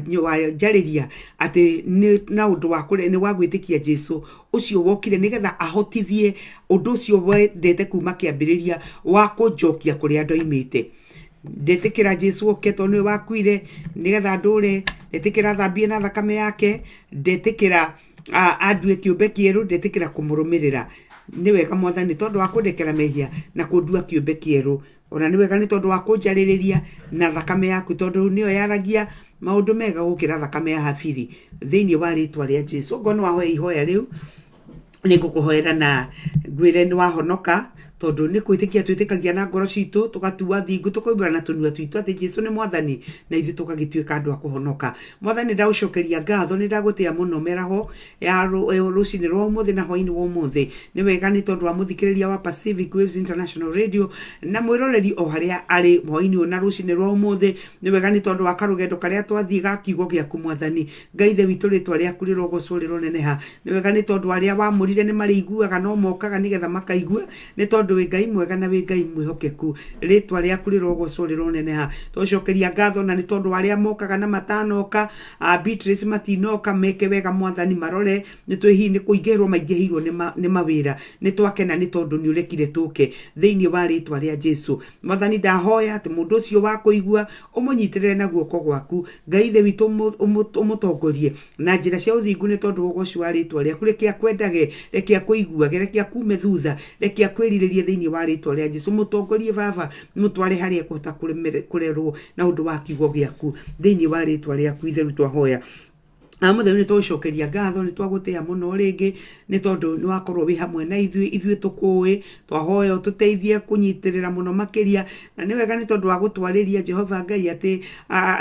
njariria ati ni na undu wa kuri ni wa gwitikia Jesu ucio wokire nigetha ahotithie undu ucio wendete kuma kiambiriria wa kunjokia kuri andu imite. Ndetikira Jesu oketo ni wakuire nigetha ndure, ndetikira thambie na thakame yake, ndetikira andue kiumbe kieru, ndetikira kumurumirira. Ni wega mwathani tondu wa kundekera mehia na kundua kiumbe kieru, ona ni wega ni tondu wa kunjaririria na thakame yaku tondu niyo yaragia maundu mega gukira thakame ya Habili thiini wa ritwa ria Jesu. Ngono wa hoya ihoya riu ni ngukuhoera na ngwire ni wahonoka tondu ni kwitikia twitikagia na ngoro citu tugatua thingu tukoimbura na tunua twitu ati Jesu ni mwathani na ithu tukagituika andu akuhonoka. Mwathani ndaucokeria ngatho ni ndagutia muno meraho ya rucini rwa umuthi na hoini wa umuthi ni wega ni tondu wa muthikiriria wa Pacific Waves International Radio na mwiroreri o haria ari hoini na rucini rwa umuthi ni wega ni tondu wa karugendo karia twathie ga kiugo giaku mwathani Ngai ithe witu ritwa riaku rirogocwo rironeneha. Ni wega ni tondu aria wamurire ni mariguaga no mokaga nigetha makaigua ni tondu wi Ngai mwega na wi Ngai mwihokeku ritwa riaku rirogocwo rironeneha. Twacokeria ngatho na ni tondu aria mokaga na matanoka Beatrice matinoka meke wega mwathani marore ni twihi ni kuingirwo maingihirwo ni mawira ni twakena ni tondu ni urekire tuke thiini wa ritwa ria Jesu. Mwathani ndahoya ati mundu ucio wa kuigua umunyitirire na guoko gwaku Ngai ithe witu umutongorie na njira cia uthingu ni tondu ugoci wa ritwa riaku rekia kwendage rekia kuigua rekia kume thutha rekia kwiriririe thiini wa ritwa ria Jesu. Mutongorie baba mutware haria kuhota kurerwo na undu wa kiugo giaku thiini wa ritwa riaku ithe twahoya. Amuthe ni twacokeria ngatho ni twagutia muno ringi ni tondu ni wakorwo wi hamwe na ithui tukui twahoya ututeithie kunyitirira muno makiria na ni wega ni tondu wa gutwariria Jehova Ngai ati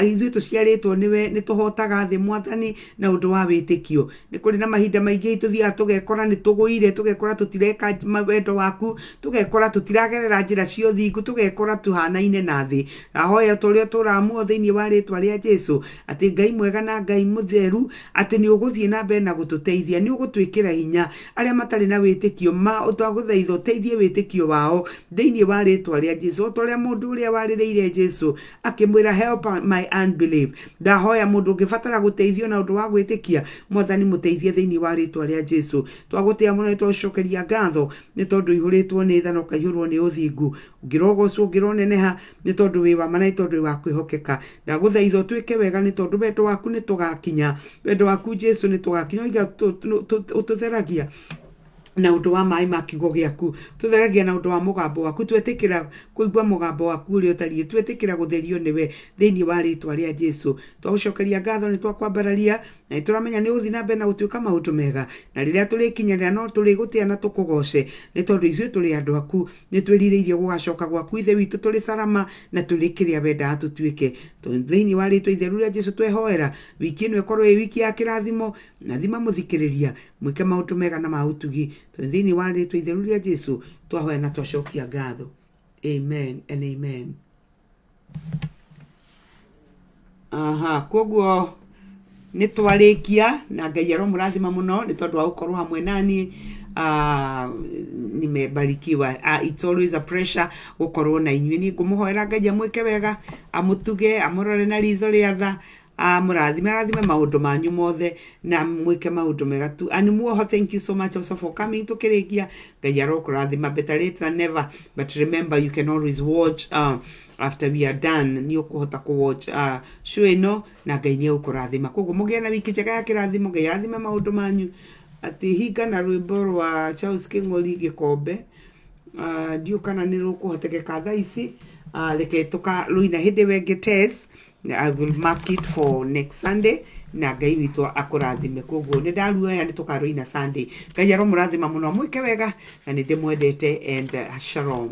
ithui tuciaritwo niwe ni tuhotaga thi Mwathani na undu wa witikio ni kuri na mahinda maingi tuthia tugekora ni tuguire tugekora tutireka mawendo waku tugekora tutiragerera njira cio thingu tugekora tuhanaine na thi ahoya turia turamuo thiini wa ritwa ria Jesu ati Ngai mwega na Ngai mutheru ati ni uguthie na mbere na gututeithia ni ugutwikira hinya aria matari na witikio utwaguthaitha uteithie witikio wao thiini wa ritwa ria Jesu utoria mundu uria waririire Jesu akimwira help my unbelief ndahoya mundu ungibatara guteithio na undu wa gwitikia Mwathani muteithie thiini wa ritwa ria Jesu twagutia muno twacokeria ngatho ni tondu ihuritwo ni thano kaihurwo ni uthingu ngirogocwo ngironeneha ni tondu wi wa mana ni tondu wa kwihokeka ndaguthaitha twike wega ni tondu wendo waku ni tugakinya wendo waku Jesu ni tugakinya iga ututheragia na undu wa mai ma kiugo giaku tutheragia na undu wa mugambo waku twetikira kuigua mugambo waku uri utari twetikira gutherio niwe thiini wa ritwa ria Jesu twagucokeria ngatho ni twakwambararia na turamenya ni uthi na mbere na gutuika maundu mega na riria turikinyarira no turigutia na tukugoce ni tondu ithui turi andu aku ni twiririirie gugacoka gwaku ithe witu turi salama na turikiria wenda atutuike thiini wa ritwa itheru ria Jesu twehoera wiki ino ikorwo wi wiki ya kirathimo na thima muthikiriria mwike maundu mega na mautugi thiini wa ritwa itheru ria Jesu twahoya na twacokia ngatho amen and amen. Koguo ni twarikia na Ngai aromurathima muno ni tondu wa gukorwo hamwe nani nimebarikiwa. It's always a pressure gukorwo na inyui ni ngumuhoera Ngai amwike wega amutuge amurore na ritho ria tha murathime maundu manyu mothe na mwike maundu mega tu and muoho. Thank you so much also for coming tukirikia. Ngai arokurathima better late than never, but remember you can always watch after we are done ni ukuhota ku watch show ino na Ngai ni ukurathima. Koguo mugie na wiki njega ya kirathimo. Ngai arathime maundu manyu. Ati hinga na rwimbo rwa Charles King'ori Gikombe ndio kana ni rukuhotekeka thaa ici reke tuka ruina hindi wenge test. I will mark it for next Sunday na Ngai witu akurathime. Koguo ni ndaruoya ni tukaruina Sunday. Ngai aromurathima muno mwike wega na ni ndimwendete and shalom.